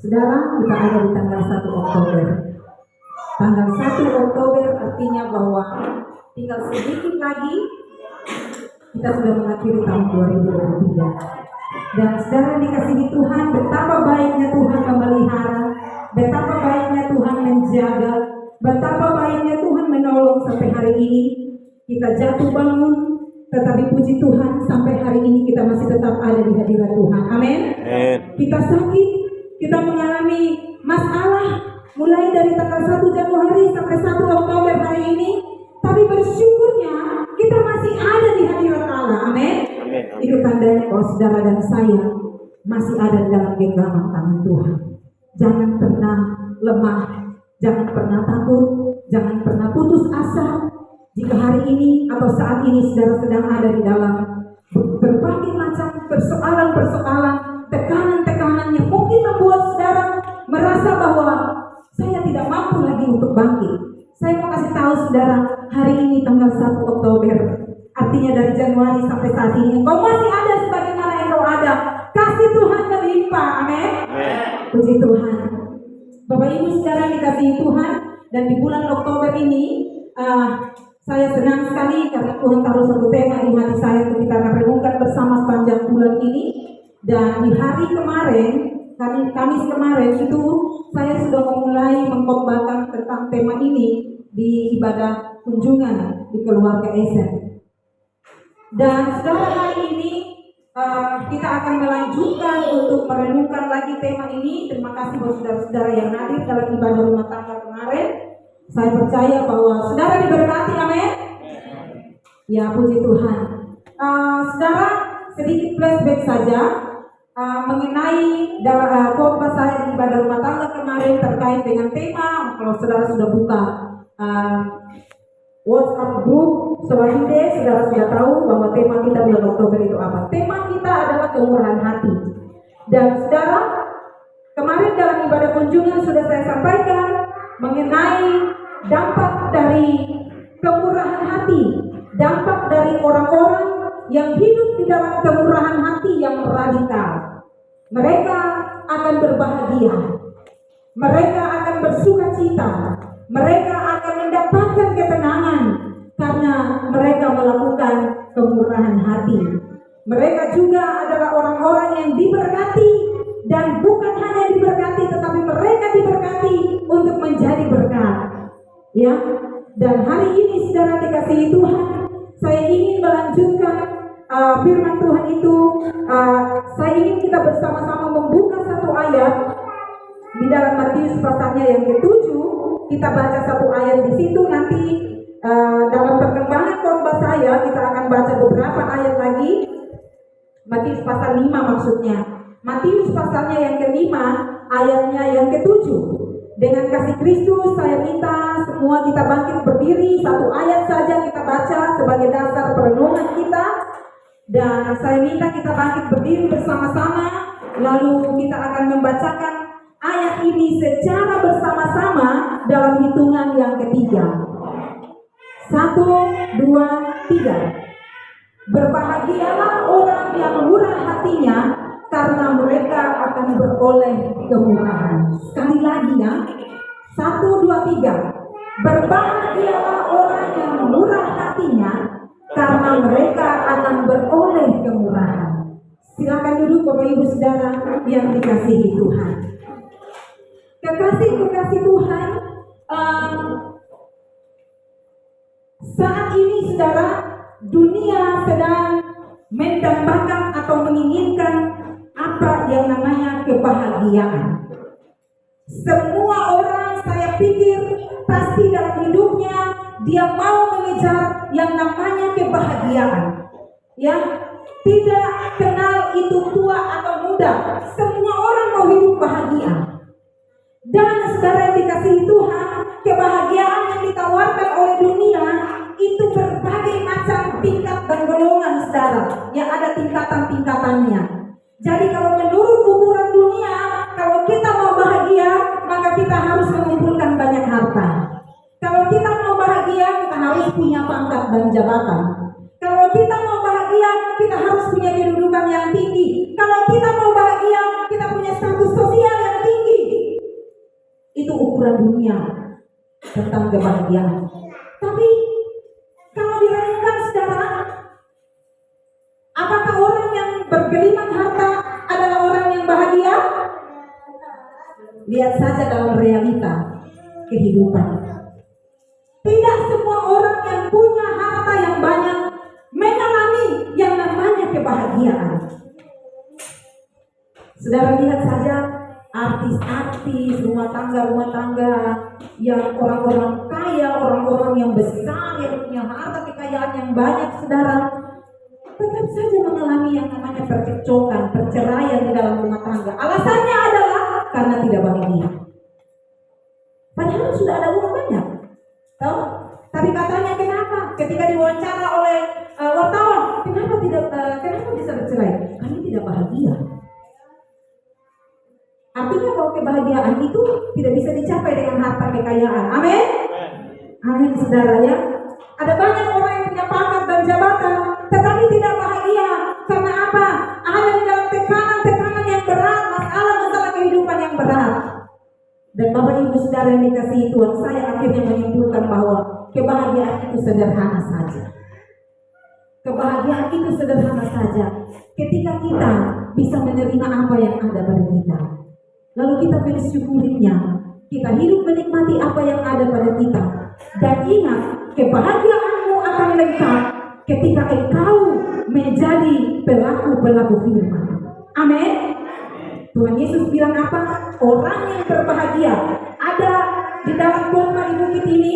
Saudara, kita ada di tanggal 1 Oktober. Tanggal 1 Oktober artinya bahwa tinggal sedikit lagi kita sudah mengakhiri tahun 2023. Dan saudara dikasihi Tuhan, betapa baiknya Tuhan memelihara, betapa baiknya Tuhan menjaga, betapa baiknya Tuhan menolong sampai hari ini. Kita jatuh bangun, tetapi puji Tuhan sampai hari ini kita masih tetap ada di hadirat Tuhan. Amin. Kita sakit, kita mengalami masalah mulai dari tanggal 1 Januari sampai 1 Oktober hari ini, tapi bersyukurnya kita masih ada di hadirat Allah. Amin. Itu tandanya bahwa saudara dan saya masih ada dalam genggaman tangan Tuhan. Jangan pernah lemah, jangan pernah takut, jangan pernah putus asa. Jika hari ini atau saat ini saudara sedang ada di dalam berbagai macam persoalan-persoalan, tekanan-tekanan yang mungkin membuat saudara merasa bahwa saya tidak mampu lagi untuk bangkit. Saya mau kasih tahu saudara, hari ini tanggal 1 Oktober, artinya dari Januari sampai saat ini engkau masih ada sebagaimana engkau ada. Kasih Tuhan melimpah. Amin. Puji Tuhan. Bapak Ibu saudara dikasihi Tuhan, dan di bulan Oktober ini saya senang sekali karena Tuhan taruh satu tema di hati saya untuk kita akan renungkan bersama sepanjang bulan ini. Dan di hari kemarin, Kamis kemarin itu saya sudah memulai mengkhotbahkan tentang tema ini di ibadah kunjungan di keluarga Esen. Dan saudara, hari ini kita akan melanjutkan untuk merenungkan lagi tema ini. Terima kasih buat saudara-saudara yang hadir dalam ibadah rumah tangga kemarin. Saya percaya bahwa saudara diberkati. Amin. Ya, puji Tuhan. Saudara, sedikit flashback saja mengenai khotbah saya di ibadah rumah tangga kemarin terkait dengan tema. Kalau saudara sudah buka WhatsApp group Sewahide, saudara sudah tahu bahwa tema kita bulan Oktober itu apa. Tema kita adalah kemurahan hati. Dan saudara, kemarin dalam ibadah kunjungan sudah saya sampaikan mengenai dampak dari kemurahan hati, dampak dari orang-orang yang hidup di dalam kemurahan hati yang radikal. Mereka akan berbahagia, mereka akan bersukacita, mereka akan mendapatkan ketenangan karena mereka melakukan kemurahan hati. Mereka juga adalah orang-orang yang diberkati, dan bukan hanya diberkati tetapi mereka diberkati untuk menjadi berkat. Ya, dan hari ini saudara dikasihi Tuhan, saya ingin melanjutkan firman Tuhan itu. Saya ingin kita bersama-sama membuka satu ayat di dalam Matius pasalnya yang ke-7. Kita baca satu ayat di situ, nanti dalam perkembangan khotbah saya kita akan baca beberapa ayat lagi. Matius pasal 5 maksudnya. Matius pasalnya yang ke-5, ayatnya yang ke-7. Dengan kasih Kristus saya minta semua kita bangkit berdiri, satu ayat saja kita baca sebagai dasar perenungan kita. Dan saya minta kita bangkit berdiri bersama-sama, lalu kita akan membacakan ayat ini secara bersama-sama dalam hitungan yang ketiga. 1, 2, 3. Berbahagialah orang yang murah hatinya, karena mereka akan beroleh kemurahan. Sekali lagi ya, 1, 2, 3. Berbahagialah orang yang murah hatinya, karena mereka akan beroleh kemurahan. Silakan duduk Bapak Ibu Saudara yang dikasihi Tuhan. Kekasih-kekasih Tuhan, saat ini saudara, dunia sedang mendambakan atau menginginkan apa yang namanya kebahagiaan. Semua orang saya pikir pasti dalam hidupnya dia mau mengejar yang namanya kebahagiaan. Ya, tidak kenal itu tua atau muda, semua orang mau hidup bahagia. Dan saudara yang dikasihi Tuhan, kebahagiaan yang ditawarkan oleh dunia itu berbagai macam tingkat dan golongan saudara, yang ada tingkatan-tingkatannya. Jadi kalau menurut ukuran dunia, kalau kita mau bahagia, maka kita harus mengumpulkan banyak harta. Kalau kita mau bahagia, kita harus punya pangkat dan jabatan. Kalau kita mau bahagia, kita harus punya kedudukan yang tinggi. Kalau kita mau bahagia, kita punya status sosial yang tinggi. dunia tentang kebahagiaan. Tapi kalau dirayakan saudara, apakah orang yang bergelimangan harta adalah orang yang bahagia? Lihat saja dalam realita kehidupan. Tidak semua orang yang punya harta yang banyak mengalami yang namanya kebahagiaan. Saudara lihat saja artis-artis, rumah tangga yang orang-orang kaya, orang-orang yang besar, yang punya harta kekayaan yang banyak, saudara, tetap saja mengalami yang namanya percekcokan, perceraian di dalam rumah tangga. Alasannya adalah karena tidak bahagia. Padahal sudah ada uang banyak, tahu? Tapi katanya kenapa? Ketika diwawancara oleh wartawan, kenapa bisa bercerai? Kami tidak bahagia. Artinya bahwa kebahagiaan itu tidak bisa dicapai dengan harta kekayaan. Amin. Amin, saudara ya. Ada banyak orang yang punya pangkat dan jabatan, tetapi tidak bahagia. Karena apa? Ada di dalam tekanan yang berat, masalah kehidupan yang berat. Dan Bapak Ibu saudara yang dikasihi Tuhan, saya akhirnya menyimpulkan bahwa kebahagiaan itu sederhana saja. Kebahagiaan itu sederhana saja. Ketika kita bisa menerima apa yang ada pada kita, lalu kita bersyukurinya, kita hidup menikmati apa yang ada pada kita. Dan ingat, kebahagiaanmu akan lengkap ketika engkau menjadi pelaku firman. Amin. Tuhan Yesus bilang apa? Orang yang berbahagia. Ada di dalam khotbah Ibu Kit ini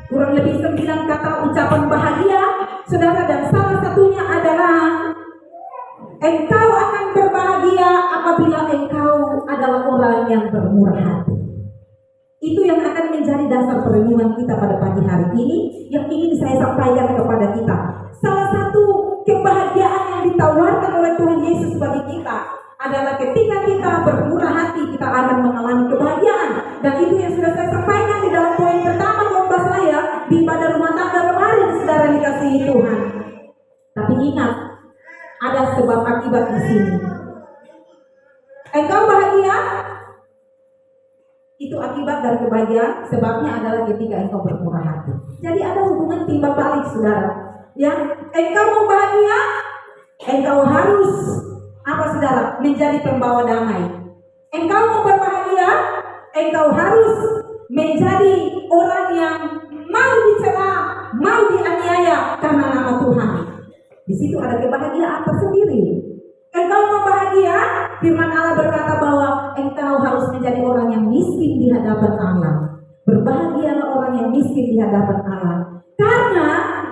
kurang lebih 9 kata ucapan bahagia, saudara, dan salah satunya adalah engkau akan berbahagia apabila engkau adalah orang yang bermurah hati. Itu yang akan menjadi dasar perenungan kita pada pagi hari ini, yang ingin saya sampaikan kepada kita. Salah satu kebahagiaan yang ditawarkan oleh Tuhan Yesus bagi kita adalah ketika kita bermurah hati, kita akan mengalami kebahagiaan. Dan itu yang sudah saya sampaikan di dalam poin pertama khotbah saya di ibadah rumah tangga kemarin, saudara dikasihi Tuhan. Tapi ingat, ada sebab akibat di sini. Engkau bahagia, itu akibat dari kebahagiaan. Sebabnya adalah ketika engkau bermurah hati. Jadi ada hubungan timbal balik, saudara. Ya, engkau mau bahagia, engkau harus apa, saudara? Menjadi pembawa damai. Engkau mau berbahagia, engkau harus menjadi orang yang mau dicela, mau dianiaya karena nama Tuhan. Di situ ada kebahagiaan tersendiri. Engkau mau bahagia, firman Allah berkata bahwa engkau harus menjadi orang yang miskin di hadapan Allah. Berbahagialah orang yang miskin di hadapan Allah, karena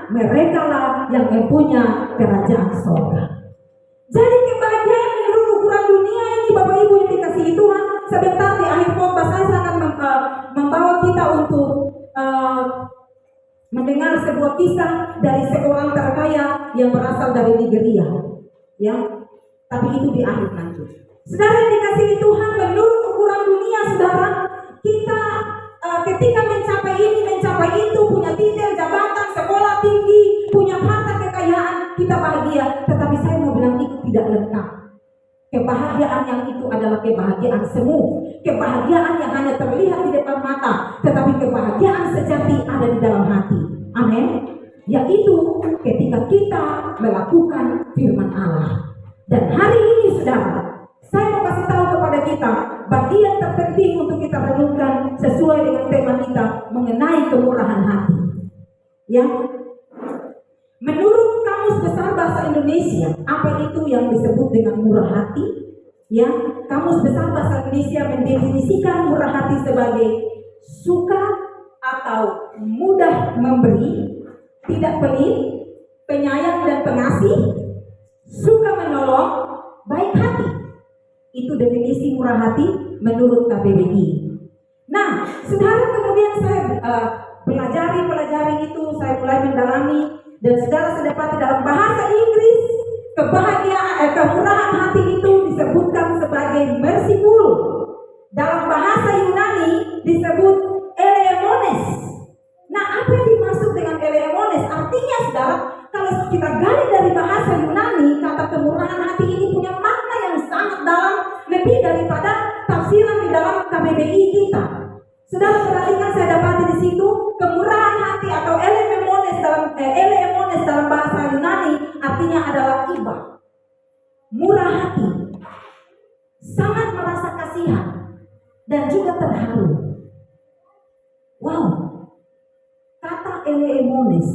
mereka lah yang mempunyai kerajaan surga. Jadi kebahagiaan menurut ukuran dunia ini, Bapak Ibu yang dikasihi Tuhan, sebentar di akhir khotbah saya akan membawa kita untuk mendengar sebuah kisah dari seorang terkaya yang berasal dari Nigeria, ya. Tapi itu di akhir nanti. Saudara yang dikasihi Tuhan, menurut ukuran dunia, saudara, kita ketika mencapai ini, mencapai itu, punya titel, jabatan, sekolah tinggi, punya harta kekayaan, kita bahagia. Tetapi saya mau bilang itu tidak lengkap. Kebahagiaan yang itu adalah kebahagiaan semu, kebahagiaan yang hanya terlihat di depan mata, tetapi kebahagiaan sejati ada di dalam hati. Amin. Yaitu ketika kita melakukan firman Allah. Dan hari ini, saudara, saya mau kasih tahu kepada kita bagian terpenting untuk kita renungkan sesuai dengan tema kita mengenai kemurahan hati. Ya, menurut Kamus Besar Bahasa Indonesia, apa itu yang disebut dengan murah hati? Ya, Kamus Besar Bahasa Indonesia mendefinisikan murah hati sebagai suka atau mudah memberi, tidak pelit, penyayang dan pengasih, suka menolong, baik hati. Itu definisi murah hati menurut KBBI. Nah, saudara, kemudian saya pelajari itu, saya mulai mendalami, dan saudara sedapati dalam bahasa Inggris, kemurahan hati itu disebutkan sebagai merciful. Dalam bahasa Yunani disebut eleemones. Nah, apa yang dimaksud dengan eleemones? Artinya, saudara, kalau kita gali dari bahasa Yunani, kata kemurahan hati ini punya makna yang sangat dalam, lebih daripada tafsiran di dalam KBBI kita. Saudara perhatikan, saya dapati di situ kemurahan hati atau elemones dalam bahasa Yunani artinya adalah iba. Murah hati, sangat merasa kasihan dan juga terharu. Wow, kata elemones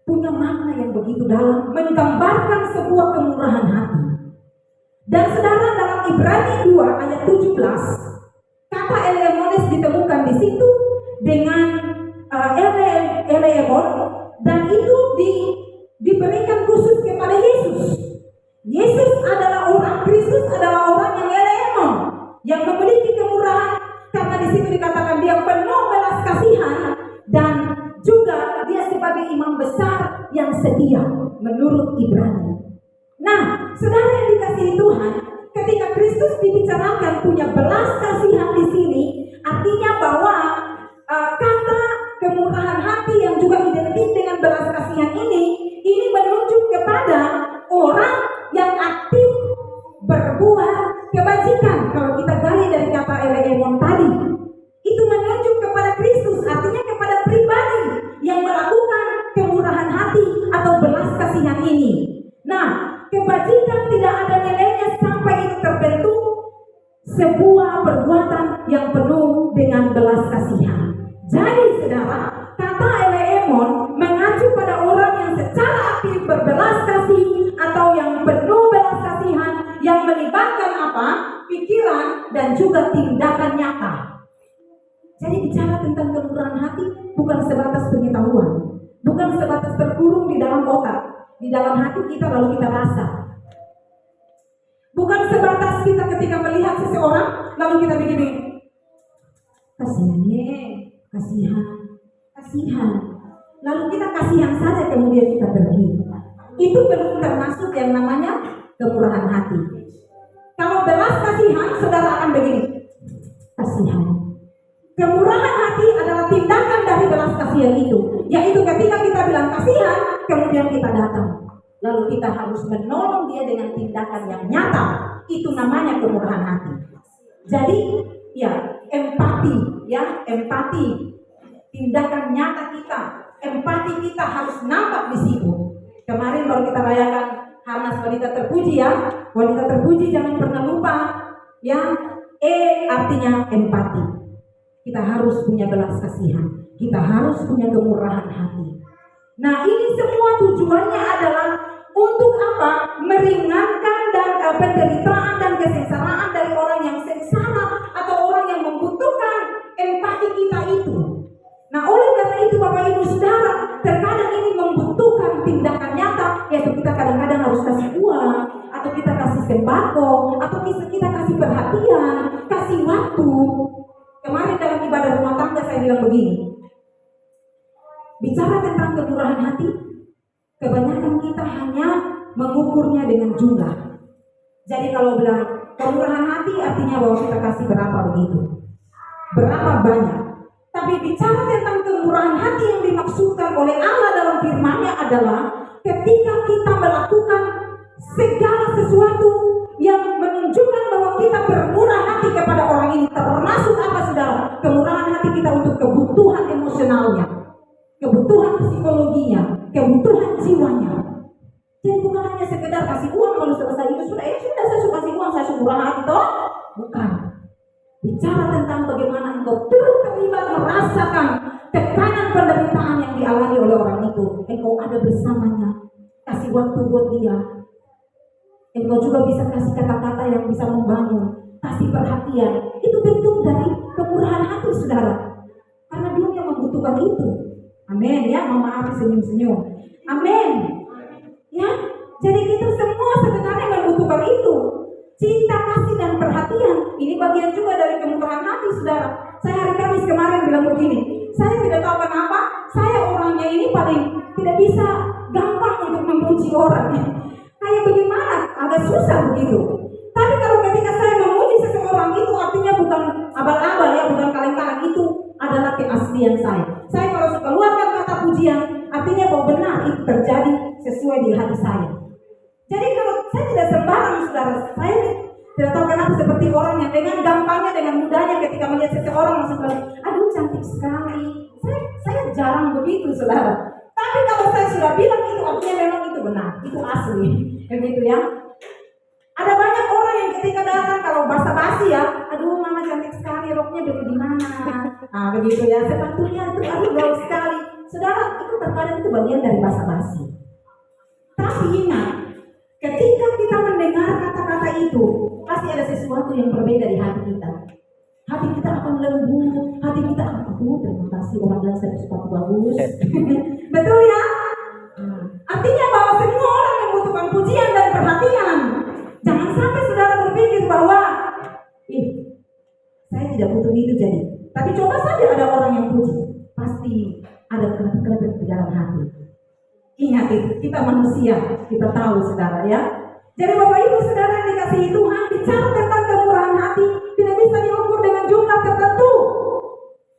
punya makna yang begitu dalam, menggambarkan sebuah kemurahan hati. Dan saudara, dalam Ibrani 2 ayat 17, kata elemones ditemukan di situ dengan elemon, dan itu diberikan khusus kepada Yesus. Yesus adalah orang, Kristus adalah orang yang elemon, yang memiliki kemurahan, karena di situ dikatakan dia penuh belas kasihan dan juga dia sebagai imam besar yang setia menurut Ibrani. Nah, saudara yang dikasihi Tuhan, ketika Kristus dibicarakan punya belas kasihan di sini, artinya bahwa kata kemurahan hati yang juga identik dengan belas kasihan ini menunjuk kepada orang yang aktif berbuat kebajikan. Kalau kita gali dari kata elemon tadi, itu menunjuk kepada Kristus, artinya kepada pribadi yang melakukan kemurahan hati atau belas kasihan ini. Nah, kebajikan tidak ada nilainya sampai itu terbentuk sebuah perbuatan yang penuh dengan belas kasihan. Jadi saudara, kata elemon mengacu pada orang yang secara aktif berbelas kasih atau yang penuh belas kasihan, yang melibatkan apa? Pikiran dan juga tindakan nyata. Jadi bicara tentang kemurahan hati bukan sebatas pengetahuan, bukan sebatas terkurung di dalam otak, di dalam hati kita lalu kita rasa. Bukan sebatas kita ketika melihat seseorang lalu kita begini, kasihan, lalu kita kasihan saja kemudian kita pergi. Itu belum termasuk yang namanya kemurahan hati. Kalau belas kasihan, saudara akan begini, kasihan. Kemurahan hati adalah tindakan dari belas kasihan itu, yaitu ketika kita bilang kasihan, kemudian kita datang, lalu kita harus menolong dia dengan tindakan yang nyata. Itu namanya kemurahan hati. Jadi empati, tindakan nyata kita, empati kita harus nampak di situ. Kemarin baru kita rayakan Harnas Wanita Terpuji ya. Wanita terpuji jangan pernah lupa ya. Artinya empati. Kita harus punya belas kasihan, kita harus punya kemurahan hati. Nah, ini semua tujuannya adalah untuk apa? Meringankan dan penderitaan dan kesengsaraan dari orang yang sengsara atau orang yang membutuhkan empati kita itu. Nah, oleh karena itu Bapak Ibu Saudara, terkadang ini membutuhkan tindakan nyata, yaitu kita kadang-kadang harus kasih uang, atau kita kasih sembako, atau kita kasih perhatian, kasih waktu. Kemarin dalam ibadah rumah tangga saya bilang begini, bicara tentang kemurahan hati, kebanyakan kita hanya mengukurnya dengan jumlah. Jadi kalau bilang kemurahan hati artinya bahwa kita kasih berapa begitu, berapa banyak. Tapi bicara tentang kemurahan hati yang dimaksudkan oleh Allah dalam firman-Nya adalah ketika kita melakukan segala sesuatu yang menunjukkan bahwa kita bermurah hati kepada orang ini. Termasuk apa saudara? Kemurahan hati kita untuk kebutuhan emosionalnya, kebutuhan psikologinya, kebutuhan jiwanya. Jadi bukan hanya sekedar kasih uang lalu selesai itu sudah, saya suka kasih uang, saya murah hati toh? Bukan. Bicara tentang bagaimana engkau turut terlibat merasakan tekanan penderitaan yang dialami oleh orang itu. Engkau ada bersamanya, kasih waktu buat dia. Engkau juga bisa kasih kata-kata yang bisa membangun, kasih perhatian. Itu bentuk dari kemurahan hati saudara. Karena dunia membutuhkan itu. Amin ya, maaf senyum-senyum. Amin. Ya, jadi kita semua sebenarnya membutuhkan itu. Cinta, kasih, dan perhatian. Ini bagian juga dari kemurahan hati saudara. Saya hari Kamis kemarin bilang begini, saya tidak tahu kenapa saya orangnya ini paling tidak bisa gampang untuk memuji orang. Kayak bagaimana? Agak susah begitu. Tapi kalau ketika saya memuji seseorang itu artinya bukan abal-abal ya, bukan kaleng-kaleng, itu adalah keaslian saya. Saya kalau keluarkan kata pujian artinya bahwa benar itu terjadi sesuai di hati saya. Jadi kalau saya tidak sembarang saudara, saya Tidak tahu kenapa seperti orang yang dengan gampangnya, dengan mudahnya ketika melihat seseorang langsung bilang, aduh cantik sekali. Saya jarang begitu, saudara. Tapi kalau saya sudah bilang itu artinya memang itu benar, itu asli, begitu ya. Ada banyak orang yang ketika datang kalau basa-basi ya, aduh mama cantik sekali, roknya beli di mana? Nah begitu ya, sepatunya itu aduh gaul sekali. Saudara, itu terkadang itu bagian dari basa-basi. Tapi ingat, ketika kita mendengar kata-kata itu, pasti ada sesuatu yang berbeda di hati kita. Hati kita akan lembut, hati kita akan terima kasih orang bilang saya sepatu bagus. Betul ya? Artinya bahwa semua orang membutuhkan pujian dan perhatian. Jangan sampai saudara berpikir bahwa saya tidak butuh itu jadi. Tapi coba saja ada orang yang puji, pasti ada kelebih di dalam hati. Ingat itu, kita manusia, kita tahu saudara ya. Jadi Bapak Ibu saudara yang dikasihi Tuhan, bicara tentang kemurahan hati tidak bisa diukur dengan jumlah tertentu.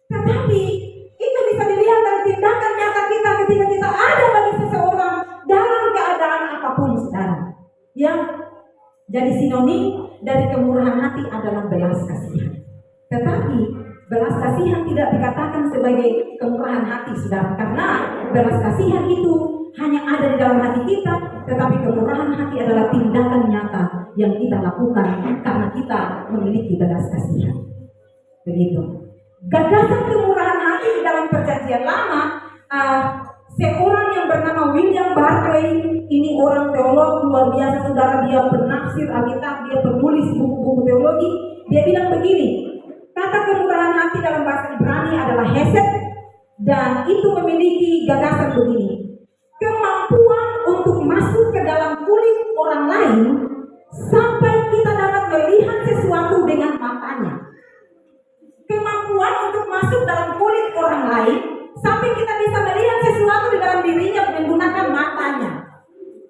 Tetapi itu bisa dilihat dari tindakan nyata kita ketika kita ada bagi seseorang dalam keadaan apapun saudara. Yang jadi sinonim dari kemurahan hati adalah belas kasihan. Tetapi belas kasihan tidak dikatakan sebagai kemurahan hati saudara, karena belas kasihan itu hanya ada di dalam hati kita, tetapi kemurahan hati adalah tindakan nyata yang kita lakukan karena kita memiliki belas kasihan. Begitu. Gagasan kemurahan hati di dalam perjanjian lama, seorang yang bernama William Barclay, ini orang teolog luar biasa saudara, dia penafsir Alkitab, dia penulis buku-buku teologi, dia bilang begini, kata kemurahan hati dalam bahasa Ibrani adalah hesed, dan itu memiliki gagasan begini, kemampuan untuk masuk ke dalam kulit orang lain sampai kita dapat melihat sesuatu dengan matanya. Kemampuan untuk masuk dalam kulit orang lain sampai kita bisa melihat sesuatu di dalam dirinya menggunakan matanya.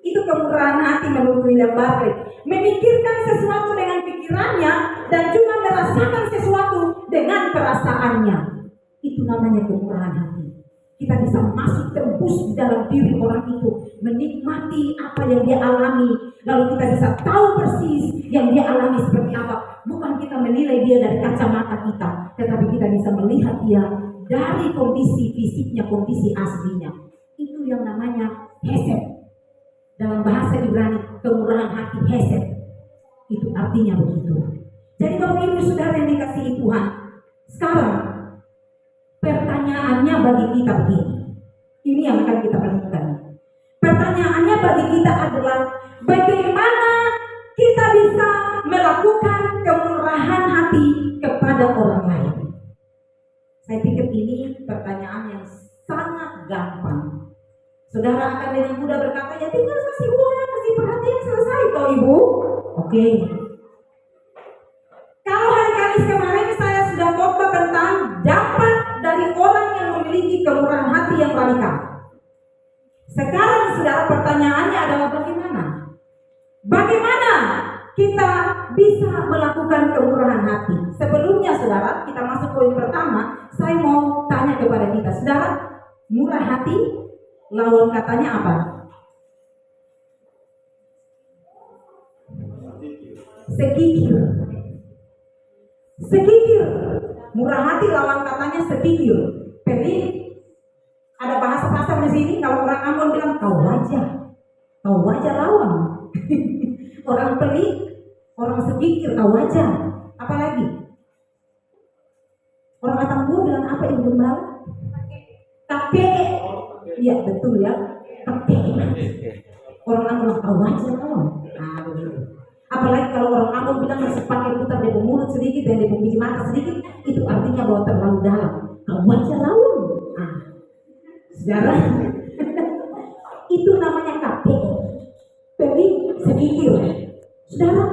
Itu kemurahan hati menurut William Barclay. Memikirkan sesuatu dengan pikirannya dan juga merasakan sesuatu dengan perasaannya. Itu namanya kemurahan hati. Kita bisa masuk tembus di dalam diri orang itu, menikmati apa yang dia alami, lalu kita bisa tahu persis yang dia alami seperti apa. Bukan kita menilai dia dari kacamata kita, tetapi kita bisa melihat dia dari kondisi fisiknya, kondisi aslinya. Itu yang namanya hesed. Dalam bahasa Ibrani, kemurahan hati hesed. Itu artinya begitu. Jadi Bapak Ibu Saudara yang dikasihi Tuhan, sekarang pertanyaannya bagi kita begini. Ini yang akan kita renungkan. Pertanyaannya bagi kita adalah bagaimana kita bisa melakukan kemurahan hati kepada orang lain. Saya pikir ini pertanyaan yang sangat gampang. Saudara akan dengan mudah berkata, ya tinggal kasih uang, kasih perhatian, selesai toh Ibu. Oke. Kalau hari Kamis kemarin saya sudah khotbah tentang dapat dari orang yang memiliki kemurahan hati yang radikal. Sekarang saudara, pertanyaannya adalah bagaimana? Bagaimana kita bisa melakukan kemurahan hati? Sebelumnya saudara, kita masuk poin pertama, saya mau tanya kepada kita. Saudara, murah hati, lawan katanya apa? Sekikir. Sekikir. Murah hati lawan katanya sekikir. Pelit. Ada bahasa-bahasa di sini, kalau orang Ambon bilang kau wajah lawan. Orang pelit, orang sekikir, kau wajah. Apalagi? Orang Atambua bilang apa Ibu Gembala? Kakek. Iya betul ya. Kakek. Orang Ambon kau wajah lawan. Nah begitu. Apalagi kalau orang Ambon bilang masih pakai putar dari mulut sedikit dan dari biji mata sedikit, itu artinya bahwa terlalu dalam. Kau wajah lawan. Nah, saudara, itu namanya kakek. Pelit, sedikit. Saudara,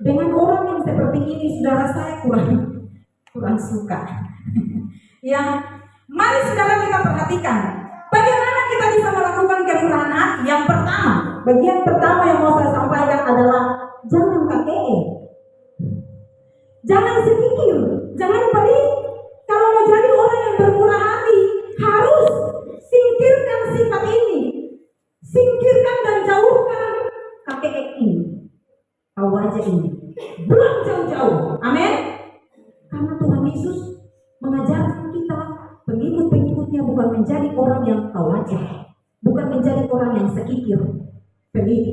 dengan orang yang seperti ini, saudara, saya kurang suka. Yang mari saudara kita perhatikan, bagaimana kita bisa melakukan kemurahan hati. Yang pertama, bagian pertama yang mau saya sampaikan adalah jangan kakek, jangan sedikit, jangan pelit. Kalau mau jadi orang yang bermurah hati, harus singkirkan sifat ini, singkirkan dan jauhkan kakek ini, wajah ini. Belum jauh-jauh. Amin. Karena Tuhan Yesus mengajarkan kita pengikut-pengikutnya bukan menjadi orang yang khawatir, bukan menjadi orang yang sekikir. Begitu.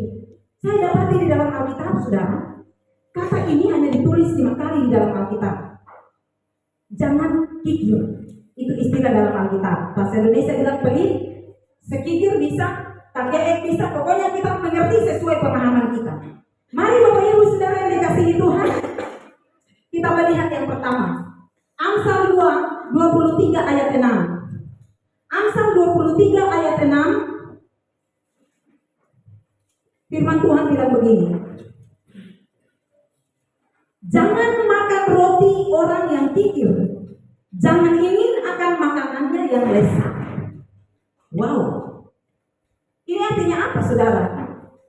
Saya dapati di dalam Alkitab, saudara, kata ini hanya ditulis 5 kali di dalam Alkitab. Jangan kikir, itu istilah dalam Alkitab. Bahasa Indonesia bilang pelit, sekikir bisa, kakek bisa, pokoknya kita mengerti sesuai pemahaman kita. Mari Bapak Ibu Saudara yang dikasihi Tuhan, kita melihat yang pertama, Amsal 23 ayat 6. Amsal 23 ayat 6, firman Tuhan bilang begini, jangan makan roti orang yang kikir, jangan ingin akan makanannya yang lezat. Wow, ini artinya apa saudara?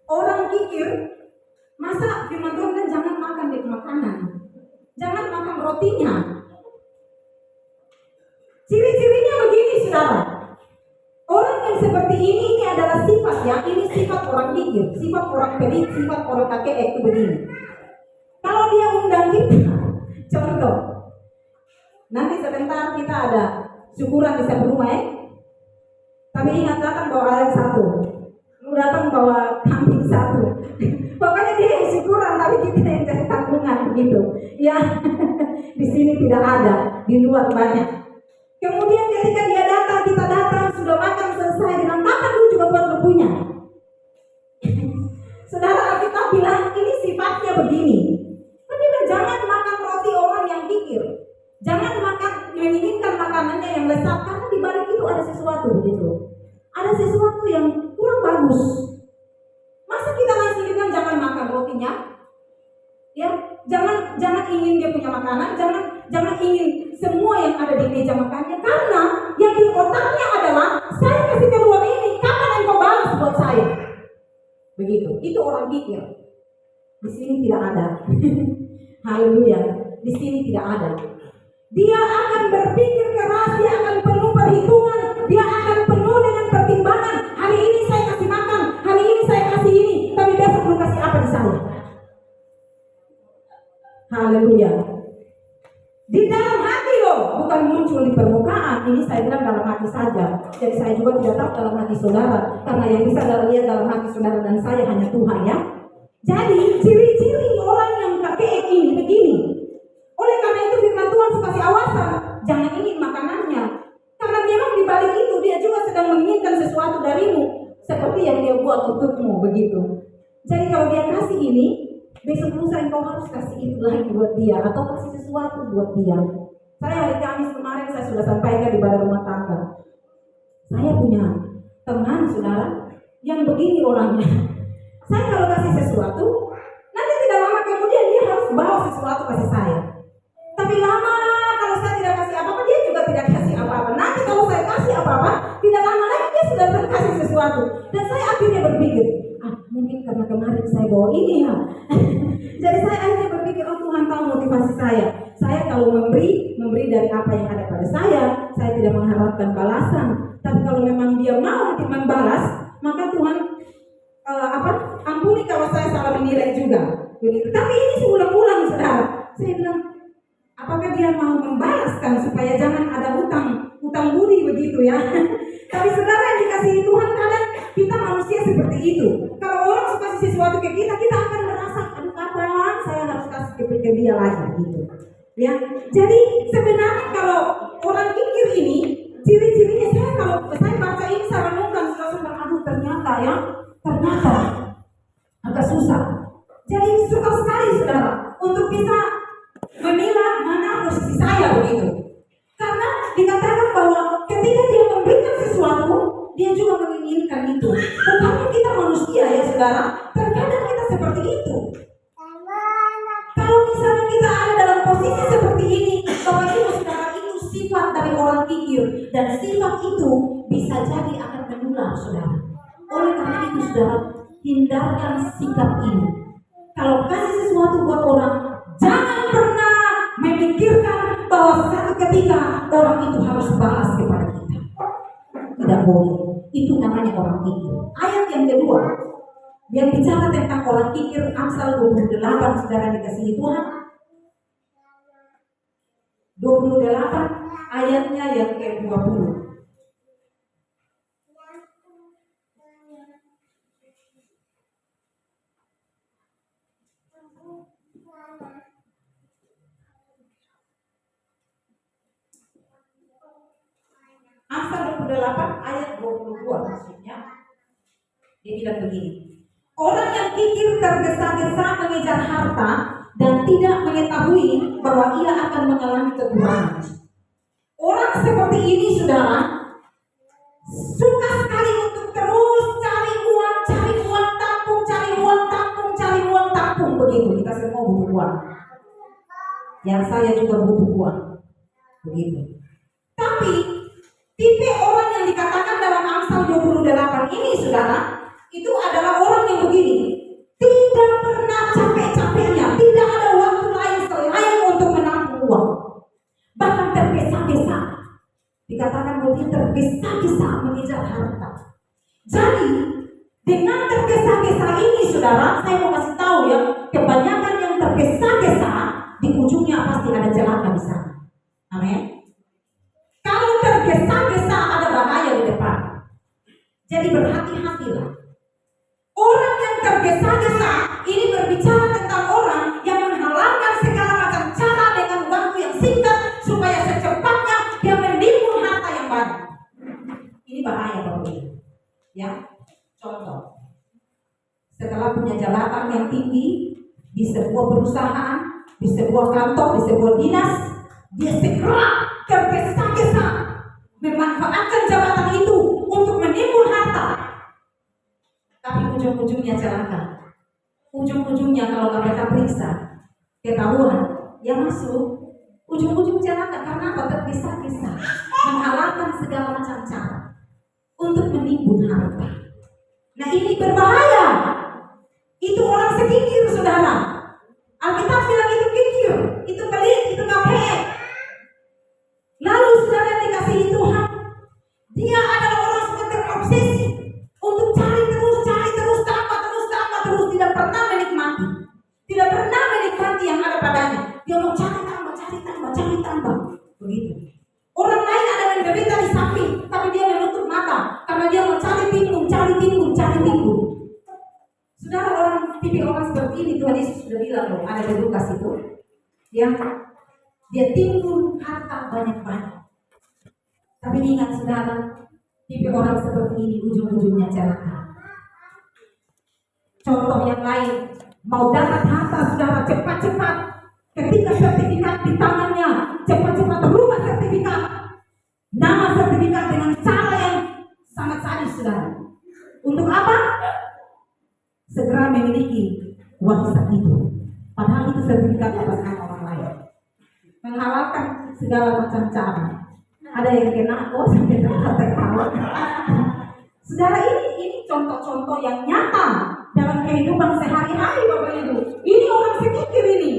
Orang kikir, masa firman Tuhan bilang jangan makan di makanan, jangan makan rotinya. Ciri-cirinya begini saudara, orang yang seperti ini adalah sifat ya, ini sifat orang kikir, sifat orang pelit, sifat orang kakek itu begini. Kalau dia undang kita, contoh, nanti sebentar kita ada syukuran di satu rumah ya. Tapi ingat datang bawa ayam 1, lu datang bawa kambing 1. Pokoknya dia yang syukuran, tapi kita yang cari tanggungan begitu. Ya, di sini tidak ada, di luar banyak. Kemudian ketika dia datang, kita datang, sudah makan selesai, dengan makan lu juga buat lepunya. Saudara, kita bilang ini sifatnya begini. Dia jangan makan roti orang yang kikir, jangan makan menginginkan makanannya yang lezat, karena di balik itu ada sesuatu gitu. Ada sesuatu yang kurang bagus. Masa kita langsung bilang jangan makan rotinya? Ya, jangan ingin dia punya makanan, jangan ingin semua yang ada di meja makannya, karena yang di otaknya adalah saya kasih keluar ini, kapan engkau balas buat saya? Begitu. Itu orang kikir. Di sini tidak ada. Haleluya. Di sini tidak ada. Dia akan berpikir keras, dia akan penuh perhitungan, dia akan penuh dengan pertimbangan. Hari ini saya kasih makan, hari ini saya kasih ini, tapi besok lu kasih apa di saya? Haleluya. Di dalam hati loh, bukan muncul di permukaan. Ini saya bilang dalam hati saja. Jadi saya juga tidak tahu dalam hati saudara, karena yang bisa lihat dalam hati saudara dan saya hanya Tuhan ya. Jadi ciri-ciri orang yang kakek ini begini. Oleh karena itu firman Tuhan kasih awasan, jangan ingin makanannya. Karena memang di balik itu dia juga sedang menginginkan sesuatu darimu, seperti yang dia buat untukmu begitu. Jadi kalau dia kasih ini, besok lusa engkau harus kasih itu lagi buat dia, atau kasih sesuatu buat dia. Saya hari Kamis kemarin saya sudah sampaikan di ibadah rumah tangga. Saya punya teman saudara yang begini orangnya. Saya kalau kasih sesuatu, nanti tidak lama kemudian dia harus bawa sesuatu kasih saya. Tapi lama kalau saya tidak kasih apa-apa, dia juga tidak kasih apa-apa. Nanti kalau saya kasih apa-apa, tidak lama lagi dia sudah kasih sesuatu. Dan saya akhirnya berpikir, mungkin karena kemarin saya bawa ini ya. Jadi saya akhirnya berpikir, oh Tuhan tahu motivasi saya. Saya kalau memberi dari apa yang ada pada saya tidak mengharapkan balasan. Tapi kalau memang dia mau nanti membalas, maka Tuhan ampuni kalau saya salah menilai juga. Begitu. Tapi ini seulang-ulang saudara. Saya bilang, apakah dia mau membalaskan supaya jangan ada hutang budi begitu ya? Tapi saudara yang dikasihi Tuhan, kadang kita manusia seperti itu. Kalau orang kasih sesuatu ke kita, kita akan merasa, aduh kapan saya harus kasih ke dia lagi gitu. Ya, jadi sebenarnya kalau orang kikir ini, ciri-cirinya kalau saya baca ini saya renungkan, aduh ternyata agak susah. Jadi suka sekali saudara untuk kita memilah mana posisi saya begitu. Karena dikatakan bahwa ketika dia memberikan sesuatu, dia juga menginginkan itu. Bukannya kita manusia ya saudara, terkadang kita seperti itu. Kalau misalnya kita ada dalam posisi seperti ini, bahwa itu saudara, itu sifat dari orang kikir, dan sifat itu bisa jadi akan menular saudara. Oleh karena itu saudara, hindarkan sikap ini. Kalau kasih sesuatu buat orang, jangan pernah memikirkan bahwa satu ketika orang itu harus balas kepada kita. Tidak boleh. Itu namanya orang kikir. Ayat yang kedua, Yang bicara tentang orang kikir, Amsal 28, saudara dikasihi Tuhan. 28 ayatnya yang ke-20. Amsal 28 ayat 22 maksudnya. Dia bilang begini. Orang yang kikir tergesa-gesa mengejar harta dan tidak mengetahui bahwa ia akan mengalami kekurangan. Orang seperti ini, saudara, suka sekali untuk terus cari uang tampung, cari uang tampung begitu. Kita semua butuh uang. Yang saya juga butuh uang. Begitu. Tapi tipe orang yang dikatakan dalam Amsal 28 ini, saudara, itu adalah orang yang begini, tidak pernah capek-capeknya, tidak ada waktu lain selain untuk menampung uang, bahkan tergesa-gesa. Dikatakan bahwa dia tergesa-gesa mengejar harta. Jadi dengan tergesa-gesa ini, saudara, saya mau kasih tahu ya, kebanyakan yang tergesa-gesa di ujungnya pasti ada celaka di sana. Amin. Kalau tergesa-gesa ada bahaya di depan. Jadi berhati-hatilah. Orang yang tergesa-gesa ini berbicara tentang orang yang menghalalkan segala macam cara dengan waktu yang singkat supaya secepatnya dia menimbun harta yang banyak. Ini bahaya Bapak Ibu. Ya, contoh. Setelah punya jabatan yang tinggi di sebuah perusahaan, di sebuah kantor, di sebuah dinas, dia segera tergesa-gesa memanfaatkan jabatan itu untuk menimbun harta. Tapi ujung-ujungnya celaka. Ujung-ujungnya kalau KPK periksa, ketahuan, ya masuk. Ujung-ujung celaka karena apa? Tergesa-gesa menghalalkan segala macam cara untuk menimbun harta. Nah ini berbahaya. Itu orang sekikir, saudara. Alkitab bilang itu kikir, itu pelit, itu kapek. Lalu saudara dikasihi Tuhan, dia adalah orang yang terobsesi untuk cari terus, tambah, tidak pernah menikmati. Tidak pernah menikmati yang ada padanya. Dia mau cari tambah. Begitu. Orang lain ada menderita di samping, tapi dia menutup mata karena dia mau cari timbun. Saudara, tipe orang seperti ini Tuhan Yesus sudah bilang loh, ada di Lukas itu. Ya, dia timbun harta banyak-banyak. Tapi ingat saudara, tipe orang seperti ini ujung-ujungnya celaka. Contoh yang lain, mau dapat harta saudara cepat-cepat. Ketika sertifikat di tangannya, cepat-cepat rubah sertifikat. Nama sertifikat dengan cara yang sangat sadis saudara. Untuk apa? Segera memiliki warisan itu. Padahal itu sertifikat atas nama orang lain. Menghalalkan segala macam cara. Ada yang kena sampai tertawa. Saudara, ini contoh-contoh yang nyata dalam kehidupan sehari-hari Bapak Ibu. Ini orang sekikir ini.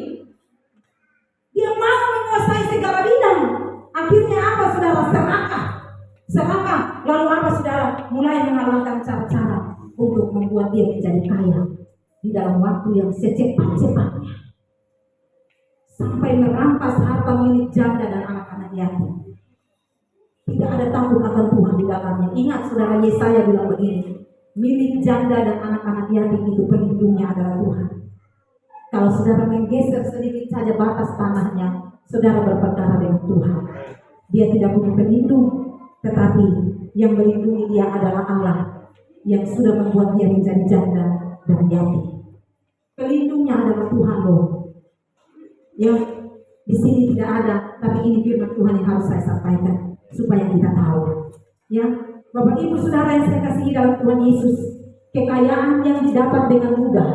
Dia mau menguasai segala bidang. Akhirnya apa saudara? Serakah. Lalu apa saudara? Mulai menghalalkan cara-cara untuk membuat dia menjadi kaya di dalam waktu yang secepat-cepatnya. Sampai merampas harta milik janda dan anak-anak yatim. Tidak ada takut akan Tuhan di dalamnya. Ingat saudara, Yesaya bilang begini, milik janda dan anak-anak yatim itu pelindungnya adalah Tuhan. Kalau saudara menggeser sedikit saja batas tanahnya, saudara berperkara dengan Tuhan. Dia tidak punya pelindung, tetapi yang melindungi dia adalah Allah yang sudah membuat dia menjadi janda dan yatim. Pelindungnya adalah Tuhan loh. Ya, di sini tidak ada, tapi ini firman Tuhan yang harus saya sampaikan supaya kita tahu. Ya, Bapak Ibu Saudara yang saya kasihi dalam Tuhan Yesus, kekayaan yang didapat dengan mudah,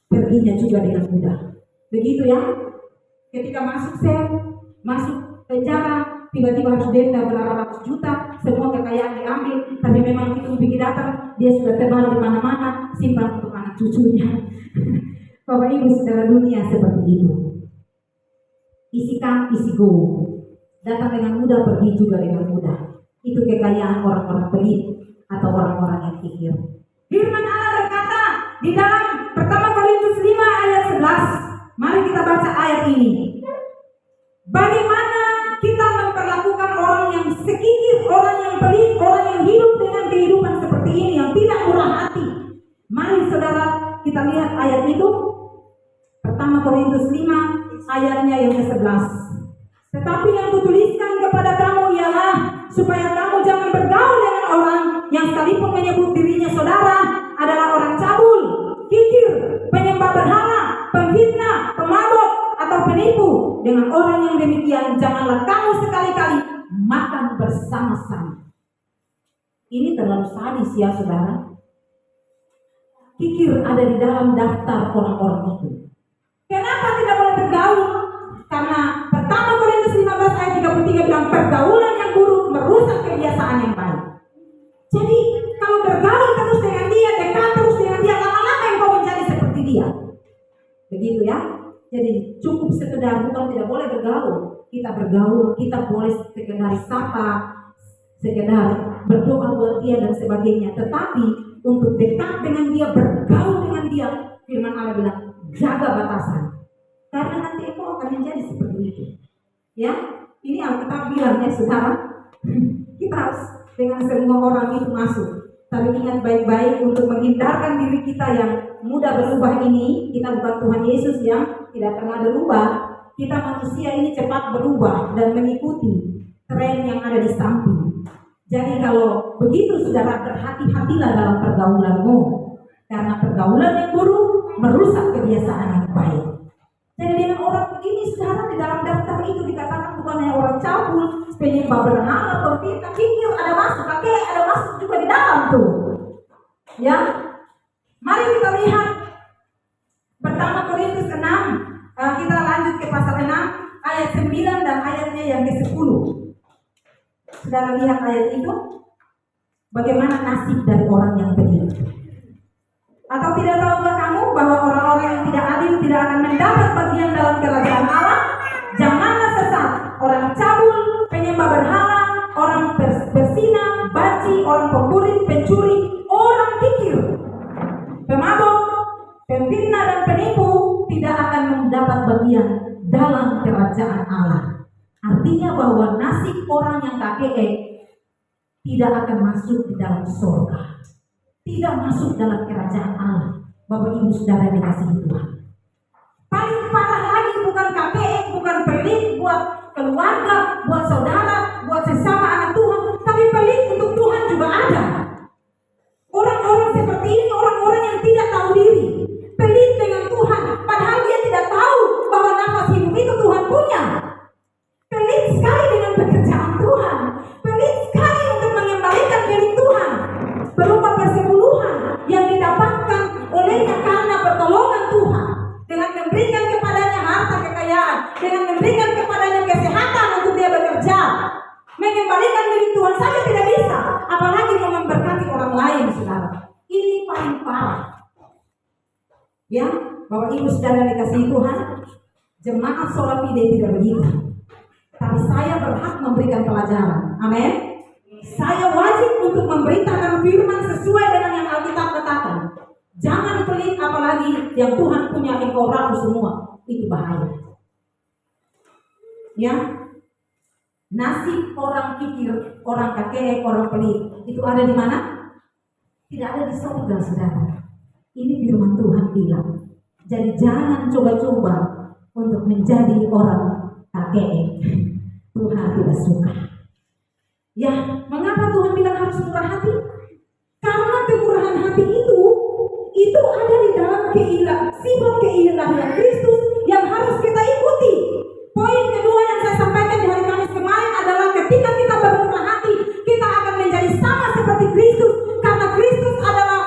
perginya juga dengan mudah. Begitu ya. Ketika masuk sel, masuk penjara, tiba-tiba harus denda berapa ratus juta, semua kekayaan diambil, tapi memang itu pikir datang, dia sudah tebar di mana-mana, simpan untuk anak cucunya. Bapak Ibu Saudara, dunia seperti itu. Isi come, isi go. Datang dengan mudah, pergi juga dengan mudah. Itu kekayaan orang-orang pelit atau orang-orang yang kikir. Firman Allah berkata di dalam ayat ini. Bagaimana kita memperlakukan orang yang sekikir, orang yang pelit, orang yang hidup dengan kehidupan seperti ini, yang tidak murah hati. Mari saudara kita lihat ayat itu. Pertama Korintus 5 ayatnya yang ke-11. Tetapi yang kutuliskan kepada kamu ialah supaya kamu jangan bergaul dengan orang yang sekalipun menyebut dirinya saudara adalah orang cabul, kikir, penyembah berhala, pemfitnah, pemabuk, atau penipu. Dengan orang yang demikian janganlah kamu sekali-kali makan bersama-sama. Ini terlalu sadis ya saudara. Kikir ada di dalam daftar orang-orang itu. Kenapa tidak boleh bergaul? Karena pertama Korintus 15 ayat 33 bilang pergaulan yang buruk merusak kebiasaan yang baik. Jadi kalau bergaul terus dengan dia, dekat terus dengan dia, lama-lama engkau menjadi seperti dia. Begitu ya. Jadi cukup sekedar, bukan tidak boleh bergaul. Kita bergaul, kita boleh sekedar sapa, sekedar berdoa buat dia dan sebagainya. Tetapi untuk dekat dengan dia, bergaul dengan dia, firman Allah bilang jaga batasan. Karena nanti engkau akan menjadi seperti itu. Ya, ini Alkitab bilang ya saudara. Kita harus dengan semua orang itu masuk. Tapi ingat baik-baik untuk menghindarkan diri kita yang mudah berubah ini. Kita bukan Tuhan Yesus yang tidak pernah berubah. Kita manusia ini cepat berubah dan mengikuti tren yang ada di samping. Jadi kalau begitu saudara, berhati-hatilah dalam pergaulanmu. Karena pergaulan yang buruk merusak kebiasaan yang baik. Jadi dengan orang begini saudara, di dalam daftar itu dikatakan bukan hanya orang cabul, penyembah berhala, pemfitnah, kikir ada masuk, kakek ada masuk juga di dalam tuh. Ya, mari kita lihat pertama Korintus 6. Kita lanjut ke pasal 6 ayat 9 dan ayatnya yang ke-10. Saudara lihat ayat itu, bagaimana nasib dari orang yang begitu. Atau tidak tahukah kamu bahwa orang-orang yang tidak adil tidak akan mendapat bagian dalam kerajaan Allah? Janganlah sesat, orang cabul, penyembah berhala, orang berzina, banci, orang pemburi, pencuri, orang kikir, pemabuk, pemfitnah dan penipu tidak akan mendapat bagian dalam kerajaan Allah. Artinya bahwa nasib orang yang KKE tidak akan masuk di dalam surga, tidak masuk dalam kerajaan Allah. Bapak Ibu Saudara dikasihi Tuhan. Paling parah lagi bukan KKE, bukan pelit buat keluarga, buat saudara, buat sesama anak Tuhan, tapi pelit untuk Tuhan juga ada. Orang-orang seperti ini orang-orang yang tidak tahu diri, pelit dengan Tuhan, padahal dia tidak tahu bahwa nafas hidup itu Tuhan punya. Pelit sekali dengan pekerjaan Tuhan, pelit sekali untuk mengembalikan milik Tuhan berupa persepuluhan yang didapatkan olehnya karena pertolongan Tuhan, dengan memberikan kepadanya harta kekayaan, dengan memberikan kepadanya kesehatan untuk dia bekerja. Mengembalikan milik Tuhan saja tidak bisa, apalagi mau memberkati orang lain, saudara. Ini paling parah. Ya, Bapak Ibu Saudara dikasihi Tuhan, jemaat Sola Fide tidak begitu. Tapi saya berhak memberikan pelajaran. Amin. Saya wajib untuk memberitakan firman sesuai dengan yang Alkitab katakan. Jangan pelit, apalagi yang Tuhan punya engkau ragu semua. Itu bahaya. Ya, nasib orang kikir, orang kakek, orang pelit itu ada di mana? Tidak ada di surga, saudara. Ini firman Tuhan bilang. Jadi jangan coba-coba untuk menjadi orang kakek. Tuhan tidak suka. Ya, mengapa Tuhan bilang harus murah hati? Karena kemurahan hati itu ada di dalam sifat keilahian Kristus yang harus kita ikuti. Poin kedua yang saya sampaikan di hari Kamis kemarin adalah ketika kita bermurah hati, kita akan menjadi sama seperti Kristus, karena Kristus adalah